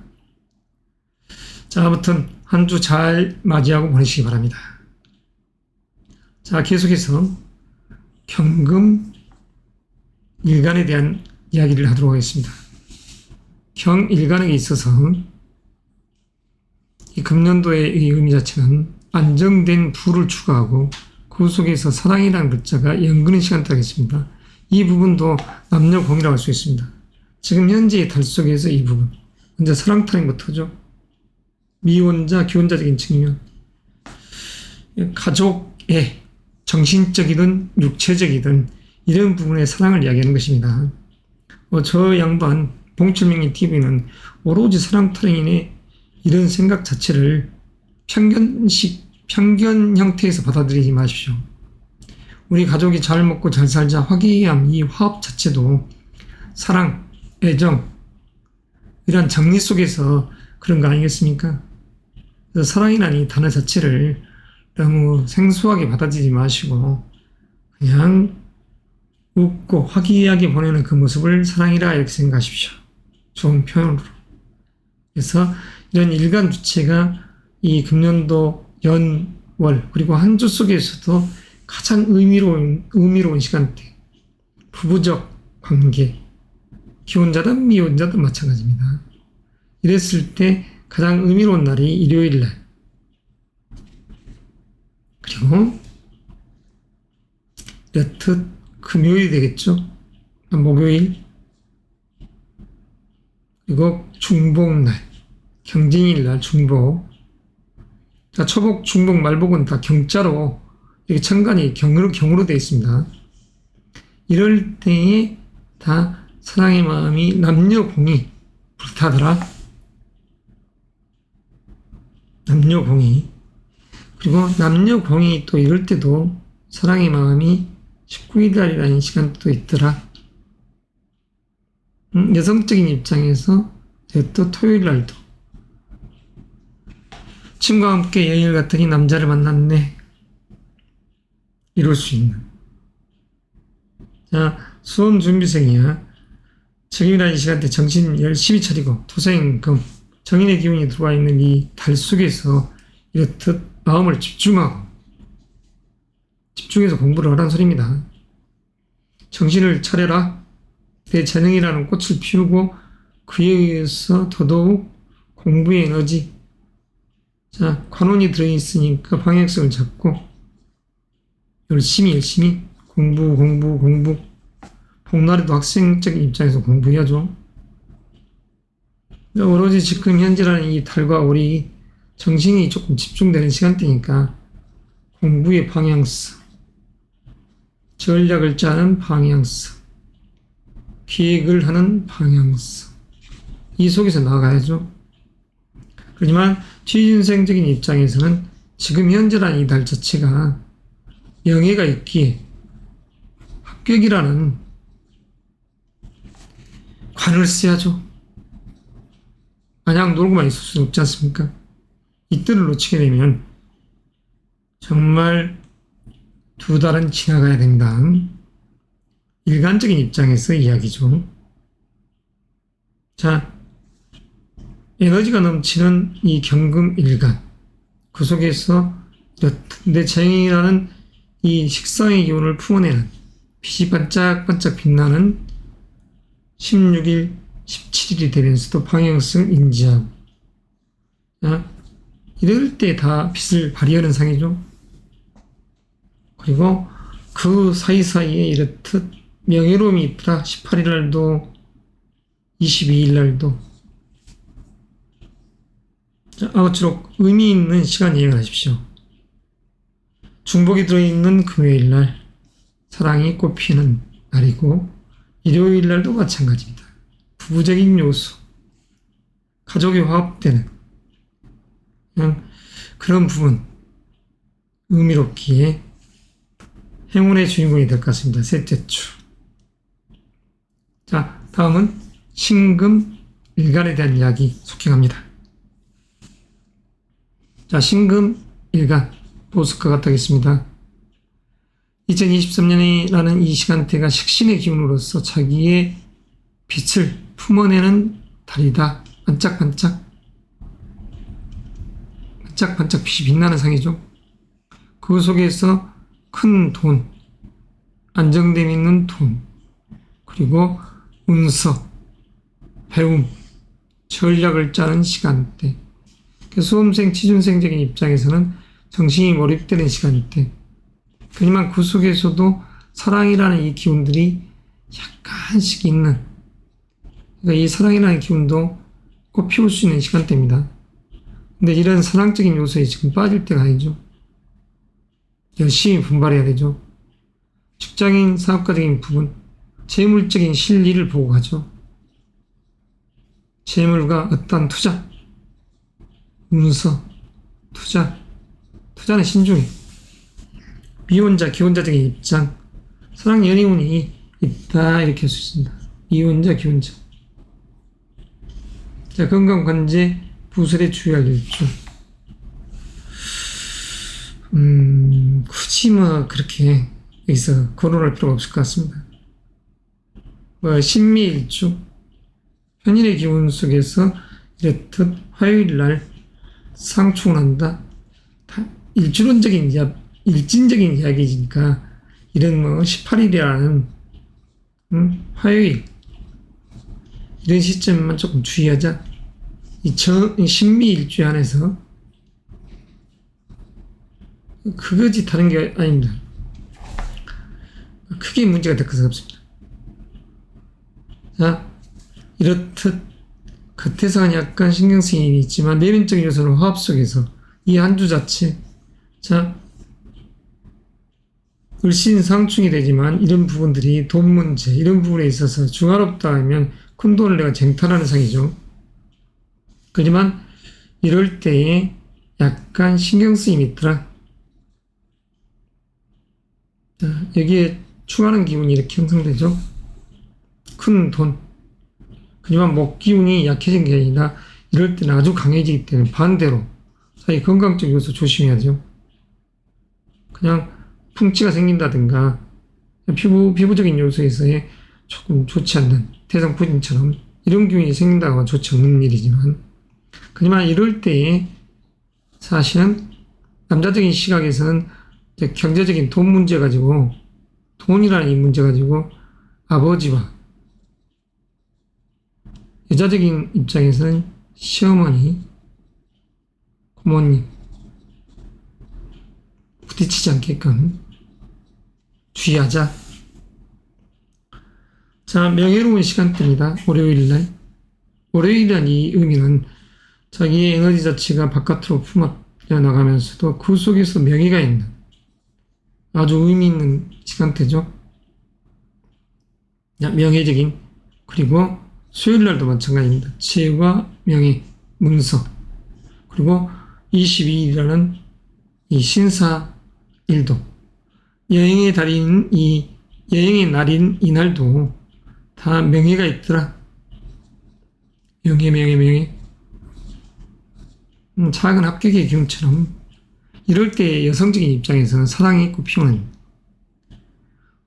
자, 아무튼 한 주 잘 맞이하고 보내시기 바랍니다. 자, 계속해서 경금 일간에 대한 이야기를 하도록 하겠습니다. 경일간에게 있어서 이 금년도의 의미 자체는 안정된 부를 추구하고 그 속에서 사랑이라는 글자가 연근의 시간대가 있습니다. 이 부분도 남녀공이라고 할 수 있습니다. 지금 현재의 달 속에서 이 부분, 먼저 사랑타임부터죠. 미혼자, 기혼자적인 측면, 가족의 정신적이든 육체적이든 이런 부분의 사랑을 이야기하는 것입니다. 저 양반 봉출명의 TV는 오로지 사랑타령인의 이런 생각 자체를 편견 형태에서 받아들이지 마십시오. 우리 가족이 잘 먹고 잘 살자, 화기애애함, 이 화합 자체도 사랑, 애정, 이런 정리 속에서 그런 거 아니겠습니까? 그래서 사랑이라는 이 단어 자체를 너무 생소하게 받아들이지 마시고 그냥 웃고 화기애애하게 보내는 그 모습을 사랑이라 이렇게 생각하십시오. 좋은 표현으로. 그래서 이런 일간 주체가 이 금년도 연월 그리고 한 주 속에서도 가장 의미로운 시간대, 부부적 관계, 기혼자든 미혼자든 마찬가지입니다. 이랬을 때 가장 의미로운 날이 일요일 날, 그리고 여튼 금요일이 되겠죠. 목요일, 그리고 중복날, 경진일 날 중복. 자, 초복, 중복, 말복은 다 경자로 이렇게 천간이 경으로 되어 있습니다. 이럴 때에 다 사랑의 마음이 남녀공이 불타더라. 남녀공이. 그리고 남녀공이 또 이럴 때도 사랑의 마음이 19일날이라는 시간도 있더라. 여성적인 입장에서 또 토요일날도 친구와 함께 여행을 갔더니 남자를 만났네. 이럴 수 있는. 자, 수험준비생이야. 정인이라는 시간대 정신 열심히 차리고 토생금, 정인의 기운이 들어와 있는 이 달 속에서 이렇듯 마음을 집중해서 공부를 하라는 소리입니다. 정신을 차려라. 내 재능이라는 꽃을 피우고 그에 의해서 더더욱 공부의 에너지, 자, 관원이 들어있으니까 방향성을 잡고 열심히 공부. 복날에도 학생적인 입장에서 공부해야죠. 오로지 지금 현재라는 이 달과 우리 정신이 조금 집중되는 시간대니까 공부의 방향성, 전략을 짜는 방향성, 계획을 하는 방향성. 이 속에서 나아가야죠. 하지만 취준생적인 입장에서는 지금 현재라는 이 달 자체가 명예가 있기에 합격이라는 관을 써야죠. 마냥 놀고만 있을 수는 없지 않습니까? 이때를 놓치게 되면 정말 2달은 지나가야 된다. 일관적인 입장에서 이야기죠. 자, 에너지가 넘치는 이 경금 일간, 그 속에서 내 자연이라는 이 식상의 기운을 품어내는 빛이 반짝반짝 빛나는 16일, 17일이 되면서도 방향성을 인지하고, 이럴 때 다 빛을 발휘하는 상이죠. 그리고 그 사이사이에 이렇듯 명예로움이 있더라. 18일 날도 22일 날도 아무쪼록 의미 있는 시간 여행을 하십시오. 중복이 들어있는 금요일 날 사랑이 꽃피는 날이고 일요일 날도 마찬가지입니다. 부부적인 요소, 가족이 화합되는 그런 부분 의미롭기에 행운의 주인공이 될 것 같습니다. 셋째 주. 자, 다음은 신금 일간에 대한 이야기 속행합니다. 자, 신금 일간 보석과 같겠습니다. 2023년이라는 이 시간대가 식신의 기운으로서 자기의 빛을 품어내는 달이다. 반짝반짝 빛이 빛나는 상이죠. 그 속에서 큰 돈, 안정됨 있는 돈, 그리고 운서, 배움, 전략을 짜는 시간대. 수험생, 취준생적인 입장에서는 정신이 몰입되는 시간대. 하지만 그 속에서도 사랑이라는 이 기운들이 약간씩 있는, 그러니까 이 사랑이라는 기운도 꽃 피울 수 있는 시간대입니다. 근데 이런 사랑적인 요소에 지금 빠질 때가 아니죠. 열심히 분발해야 되죠. 직장인, 사업가적인 부분, 재물적인 실리를 보고 가죠. 재물과 어떠한 투자, 문서, 투자는 신중해. 미혼자, 기혼자적인 입장, 사랑 연애운이 있다 이렇게 할 수 있습니다. 미혼자, 기혼자. 자, 건강 관제, 부설에 주의할 일주. 굳이 그렇게 여기서 거론할 필요가 없을 것 같습니다. 신미일주, 편인의 기운 속에서 이렇듯 화요일 날 상충을 한다. 일주론적인 일진적인 이야기니까 이런 18일이라는 화요일 이런 시점만 조금 주의하자. 이 신미일주 안에서 그거지 다른 게 아닙니다. 크게 문제가 될 것은 없습니다. 자, 이렇듯 겉에서는 약간 신경쓰임이 있지만 내면적인 요소는 화합 속에서 이 한 주 자체, 자, 을신상충이 되지만 이런 부분들이 돈 문제, 이런 부분에 있어서 중화롭다 하면 큰 돈을 내가 쟁탈하는 상이죠. 하지만 이럴 때에 약간 신경쓰임이 있더라. 자, 여기에 추가하는 기운이 이렇게 형성되죠. 큰 돈. 하지만 목 기운이 약해진 게 아니라 이럴 때는 아주 강해지기 때문에 반대로 사이 건강적 요소 조심해야죠. 그냥 풍치가 생긴다든가 피부적인 요소에서의 조금 좋지 않는 대상포진처럼 이런 기운이 생긴다고 좋지 않는 일이지만, 하지만 이럴 때에 사실은 남자적인 시각에서는 경제적인 돈 문제 가지고, 돈이라는 이 문제 가지고 아버지와 여자적인 입장에서는 시어머니, 부모님 부딪히지 않게끔 주의하자. 자, 명예로운 시간대입니다. 월요일날. 월요일이라는 이 의미는 자기의 에너지 자체가 바깥으로 품어져 나가면서도 그 속에서 명예가 있는 아주 의미 있는 시간대죠. 명예적인 그리고 수요일날도 마찬가지입니다. 재와 명예, 문서. 그리고 22일이라는 이 신사일도, 여행의 달인 여행의 날인 이날도 다 명예가 있더라. 명예. 작은 합격의 기운처럼 이럴 때 여성적인 입장에서는 사랑이 있고 피우는,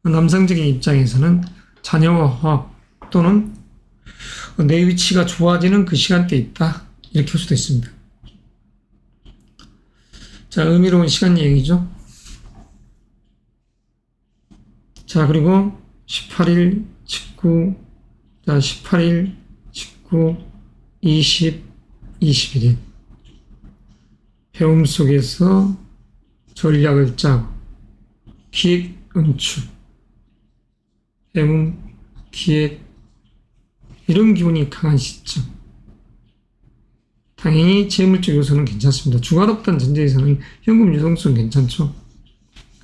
남성적인 입장에서는 자녀와 화합 또는 내 위치가 좋아지는 그 시간대에 있다. 이렇게 할 수도 있습니다. 자, 의미로운 시간 여행이죠. 자, 그리고 18일, 19, 자, 18일, 19, 20, 21일. 배움 속에서 전략을 짜고, 기획, 은축, 배움, 기획, 이런 기운이 강한 시점. 당연히 재물적 요소는 괜찮습니다. 주가 높다는 전제에서는 현금 유동성은 괜찮죠.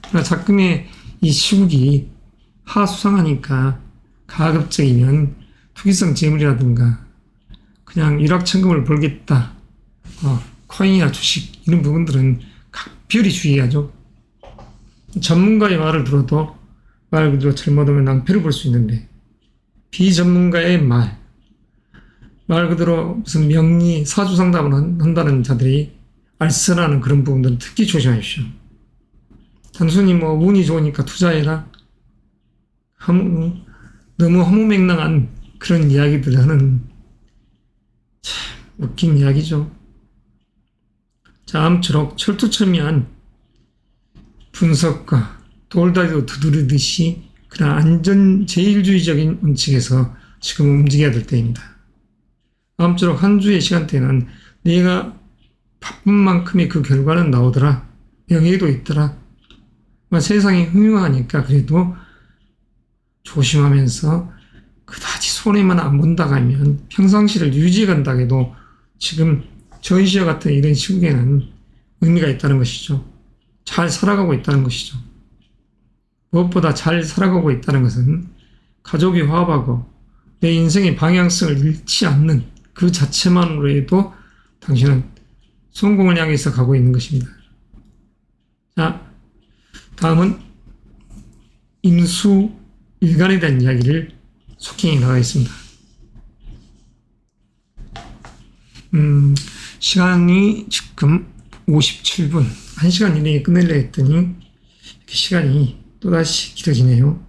그러나 작금의 이 시국이 하수상하니까 가급적이면 투기성 재물이라든가 그냥 일확천금을 벌겠다, 코인이나 주식 이런 부분들은 각별히 주의해야죠. 전문가의 말을 들어도 말 그대로 잘못하면 낭패를 볼 수 있는데, 비전문가의 말 그대로 무슨 명리, 사주상담을 한다는 자들이 알선하는 그런 부분들은 특히 조심하십시오. 단순히 뭐 운이 좋으니까 투자해라, 너무 허무맹랑한 그런 이야기들을 하는 참 웃긴 이야기죠. 자, 아무쪼록 철두철미한 분석과 돌다리도 두드리듯이 그런 안전 제일주의적인 원칙에서 지금 움직여야 될 때입니다. 아무쪼록 한 주의 시간대는 내가 바쁜 만큼의 그 결과는 나오더라, 명예도 있더라, 세상이 흉흉하니까 그래도 조심하면서 그다지 손해만 안 본다고 하면 평상시를 유지해 간다고 해도 지금 저희 같은 이런 시국에는 의미가 있다는 것이죠. 잘 살아가고 있다는 것이죠. 무엇보다 잘 살아가고 있다는 것은 가족이 화합하고 내 인생의 방향성을 잃지 않는 그 자체만으로 해도 당신은 성공을 향해서 가고 있는 것입니다. 자, 다음은 임수일간에 대한 이야기를 속행해 나가겠습니다. 시간이 지금 57분, 1시간 이내에 끝내려 했더니 이렇게 시간이 또다시 길어지네요.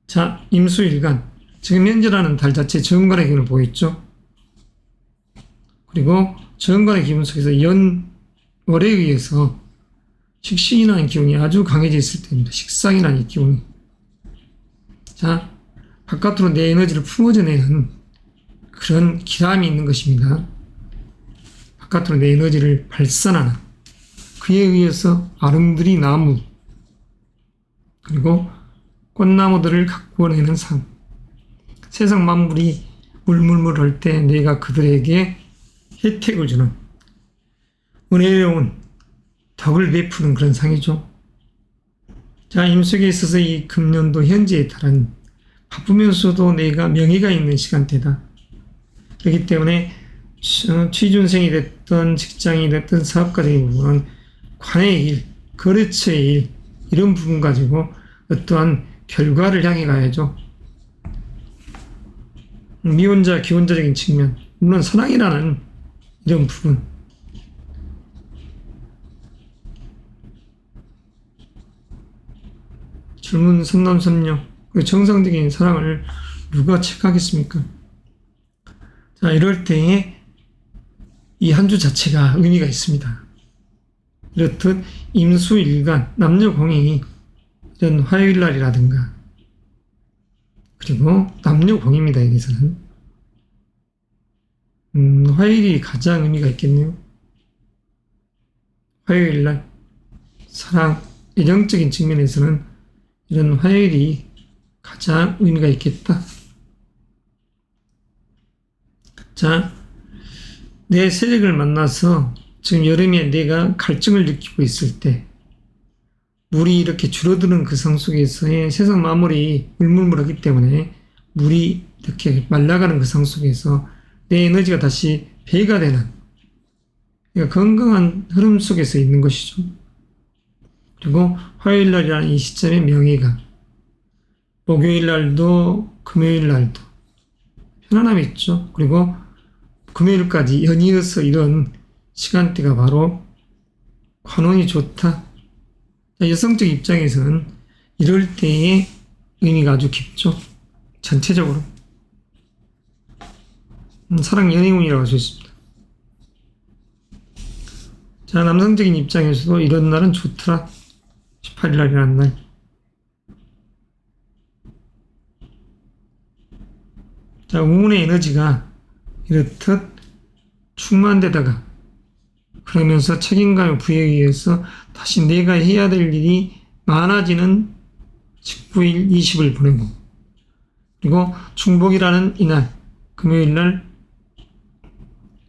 자, 임수일간, 지금 현재라는 달 자체 정관의 기운을 보였죠. 그리고 정관의 기운 속에서 월에 의해서 식신이라는 기운이 아주 강해져 있을 때입니다. 식상이라는 이 기운이. 자, 바깥으로 내 에너지를 품어져내는 그런 기람이 있는 것입니다. 바깥으로 내 에너지를 발산하는, 그에 의해서 아름드리 나무 그리고 꽃나무들을 가꾸어내는 상, 세상 만물이 물물물할 때 내가 그들에게 혜택을 주는 은혜로운 덕을 베푸는 그런 상이죠. 자, 임수기에 있어서 이 금년도 현재에 달한 바쁘면서도 내가 명예가 있는 시간대다. 그렇기 때문에 취준생이 됐든 직장이 됐든 사업가적인 부분은 관의 일, 거래처의 일, 이런 부분 가지고 어떠한 결과를 향해 가야죠. 미혼자, 기혼자적인 측면, 물론 사랑이라는 이런 부분, 젊은 선남선녀, 그 정상적인 사랑을 누가 체크하겠습니까? 자, 이럴 때에 이 한 주 자체가 의미가 있습니다. 이렇듯 임수일간, 남녀공이 이런 화요일날이라든가, 그리고 남녀공입니다. 여기서는 화요일이 가장 의미가 있겠네요. 화요일날 사랑, 애정적인 측면에서는 이런 화요일이 가장 의미가 있겠다. 자, 내 세력을 만나서 지금 여름에 내가 갈증을 느끼고 있을 때, 물이 이렇게 줄어드는 그 상 속에서의 세상 만물이 물물물하기 때문에 물이 이렇게 말라가는 그 상 속에서 내 에너지가 다시 배가 되는, 그러니까 건강한 흐름 속에서 있는 것이죠. 그리고 화요일 날이라는 이 시점에 명예가, 목요일 날도 금요일 날도 편안함이 있죠. 그리고 금요일까지 연이어서 이런 시간대가 바로 관운이 좋다. 여성적 입장에서는 이럴 때의 의미가 아주 깊죠. 전체적으로. 사랑 연애운이라고 할 수 있습니다. 자, 남성적인 입장에서도 이런 날은 좋더라. 18일 날이라는 날. 자, 우문의 에너지가 이렇듯 충만되다가 그러면서 책임감의 부여에 의해서 다시 내가 해야 될 일이 많아지는 19일, 20을 보내고, 그리고 중복이라는 이날, 금요일 날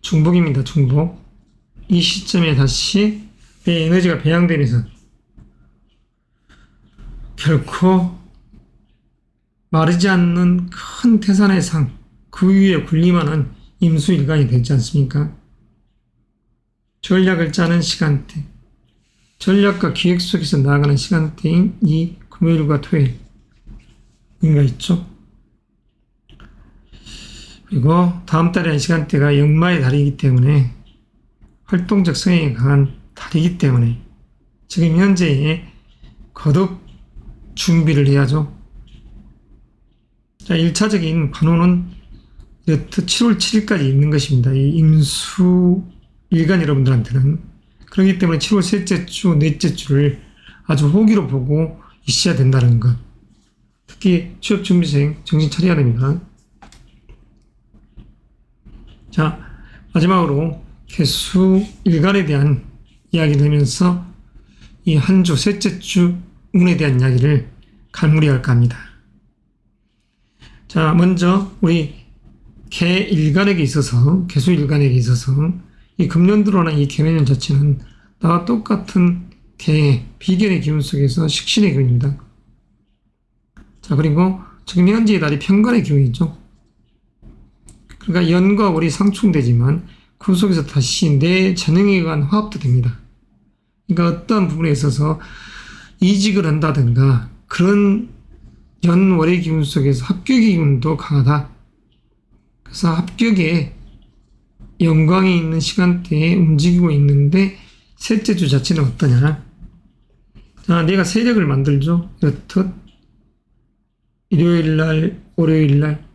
중복입니다. 중복. 이 시점에 다시 내 에너지가 배양되면서 결코 마르지 않는 큰 태산의 상, 그 위에 군림하는 임수일간이 되지 않습니까? 전략을 짜는 시간대, 전략과 기획 속에서 나아가는 시간대인 이 금요일과 토요일 의미가 있죠. 그리고 다음 달이라는 시간대가 역마의 달이기 때문에 활동적 성향이 강한 달이기 때문에 지금 현재에 거듭 준비를 해야죠. 자, 1차적인 관호는 이렇듯 7월 7일까지 있는 것입니다. 이 임수 일간 여러분들한테는. 그렇기 때문에 7월 셋째 주, 넷째 주를 아주 호기로 보고 있어야 된다는 것. 특히 취업준비생 정신 차려야 됩니다. 자, 마지막으로 개수 일간에 대한 이야기를 하면서 이 한 주, 셋째 주 운에 대한 이야기를 갈무리할까 합니다. 자, 먼저 우리 개 일간에게 있어서, 개수 일간에게 있어서 이 금년 들어오는 이 개묘년 자체는 나와 똑같은 개의 비견의 기운 속에서 식신의 기운입니다. 자, 그리고 지금 현재의 달이 편관의 기운이죠. 그러니까 연과 월이 상충되지만 그 속에서 다시 내 재능에 의한 화합도 됩니다. 그러니까 어떠한 부분에 있어서 이직을 한다든가 그런 연월의 기운 속에서 합격의 기운도 강하다. 그래서 합격에 영광이 있는 시간대에 움직이고 있는데 셋째 주 자체는 어떠냐. 자, 내가 세력을 만들죠. 이렇듯 일요일날, 월요일날,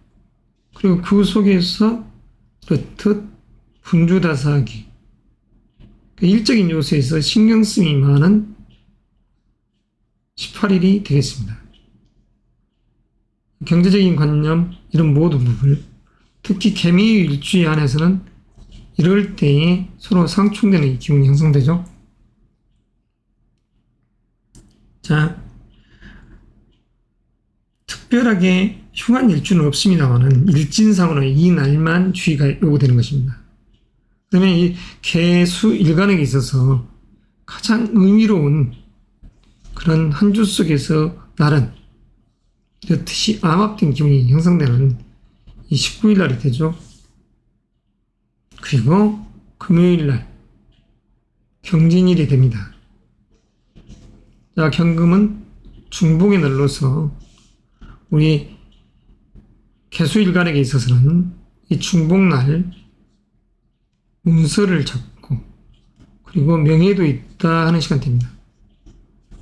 그리고 그 속에서 이렇듯 분주다사하기, 일적인 요소에서 신경쓰임이 많은 18일이 되겠습니다. 경제적인 관념, 이런 모든 부분, 특히 개미의 일주에 한해서는 이럴 때에 서로 상충되는 기운이 형성되죠. 자, 특별하게 흉한 일주는 없습니다만은 일진상으로 이 날만 주의가 요구되는 것입니다. 그러면 이 개수 일간에게 있어서 가장 의미로운 그런 한 주 속에서 날은 이렇듯이 암합된 기운이 형성되는 이 19일 날이 되죠. 그리고 금요일 날 경진일이 됩니다. 자, 경금은 중복의 날로서 우리 개수일간에게 있어서는 이 중복날 문서를 잡고 그리고 명예도 있다 하는 시간대입니다.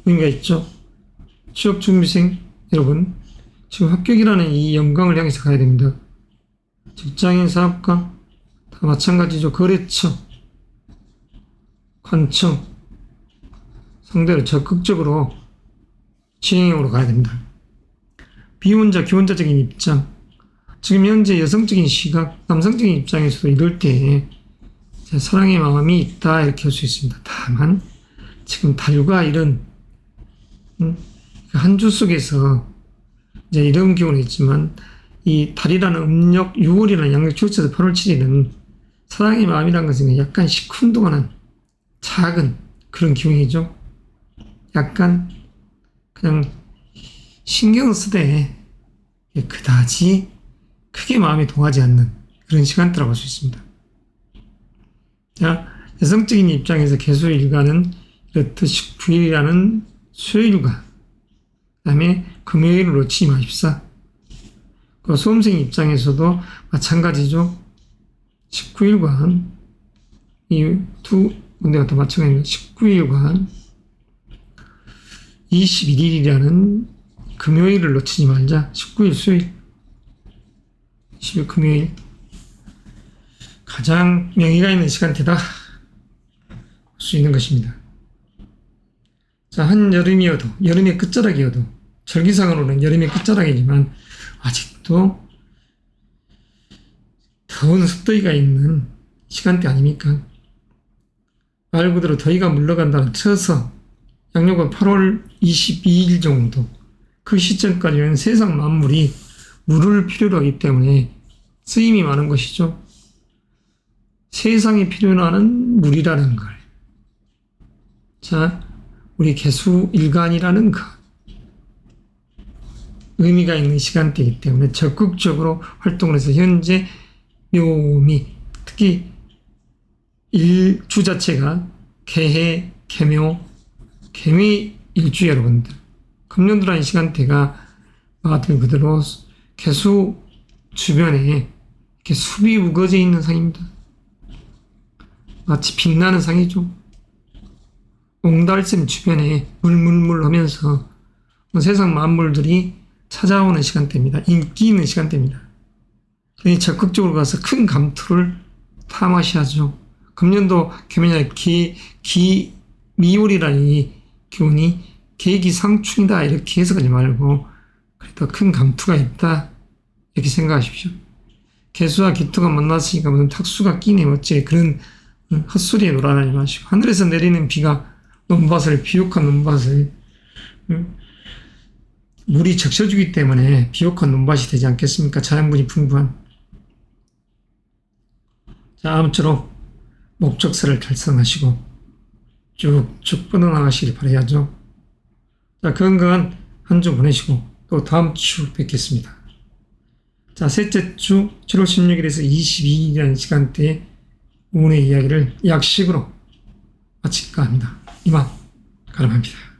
의미가 있죠. 취업준비생 여러분, 지금 합격이라는 이 영광을 향해서 가야 됩니다. 직장인, 사업가 다 마찬가지죠. 거래처, 관청 상대로 적극적으로 진행으로 가야 됩니다. 비혼자, 기혼자적인 입장, 지금 현재 여성적인 시각, 남성적인 입장에서도 이럴 때 사랑의 마음이 있다 이렇게 할 수 있습니다. 다만 지금 달과 이런 한 주 속에서 이제 이런 기운이 있지만 이 달이라는 음력 6월이라는 양력 출제에서 8월 7일은 사랑의 마음이라는 것은 약간 시큰둥한 작은 그런 기운이죠. 약간 그냥 신경 쓰되 그다지 크게 마음이 동하지 않는 그런 시간대라고 할 수 있습니다. 자, 여성적인 입장에서 개수일간은 이렇듯 19일이라는 수요일과 그 다음에 금요일을 놓치지 마십사. 그 수험생 입장에서도 마찬가지죠. 19일과 이 두 군데가 더 마찬가지입니다. 19일과 21일이라는 금요일을 놓치지 말자. 19일 수요일, 20일 금요일 가장 명의가 있는 시간대다 할 수 있는 것입니다. 자, 한여름이어도 여름의 끝자락이어도 절기상으로는 여름의 끝자락이지만 아직도 더운 습더위가 있는 시간대 아닙니까? 말 그대로 더위가 물러간다는 쳐서 양력은 8월 22일 정도 그 시점까지는 세상 만물이 물을 필요로 하기 때문에 쓰임이 많은 것이죠. 세상이 필요로 하는 물이라는 걸. 자, 우리 개수일간이라는 것. 의미가 있는 시간대이기 때문에 적극적으로 활동을 해서 현재 묘미, 특히 일주 자체가 개해, 개묘, 개미 일주 여러분들. 금년도라는 시간대가 같은 그대로 개수 주변에 이렇게 숲이 우거져 있는 상입니다. 마치 빛나는 상이죠. 옹달샘 주변에 물물물 하면서 세상 만물들이 찾아오는 시간대입니다. 인기 있는 시간대입니다. 그러니 적극적으로 가서 큰 감투를 탐하셔야죠. 금년도 개면에 미울이라는 이 기운이 계기상충이다 이렇게 해석하지 말고 그래도 큰 감투가 있다 이렇게 생각하십시오. 개수와 기토가 만났으니까 무슨 탁수가 끼네 어째 그런 헛소리에 놀아나지 마시고 하늘에서 내리는 비가 논밭을 비옥한 논밭을 물이 적셔주기 때문에 비옥한 논밭이 되지 않겠습니까? 자연분이 풍부한. 자, 아무쪼록 목적서를 달성하시고 쭉쭉 뻗어나가시길 바라야죠. 자, 건강한 한 주 보내시고 또 다음 주 뵙겠습니다. 자, 셋째 주 7월 16일에서 22일이라는 시간대에 운의 이야기를 약식으로 마칠까 합니다. 이만 가름합니다.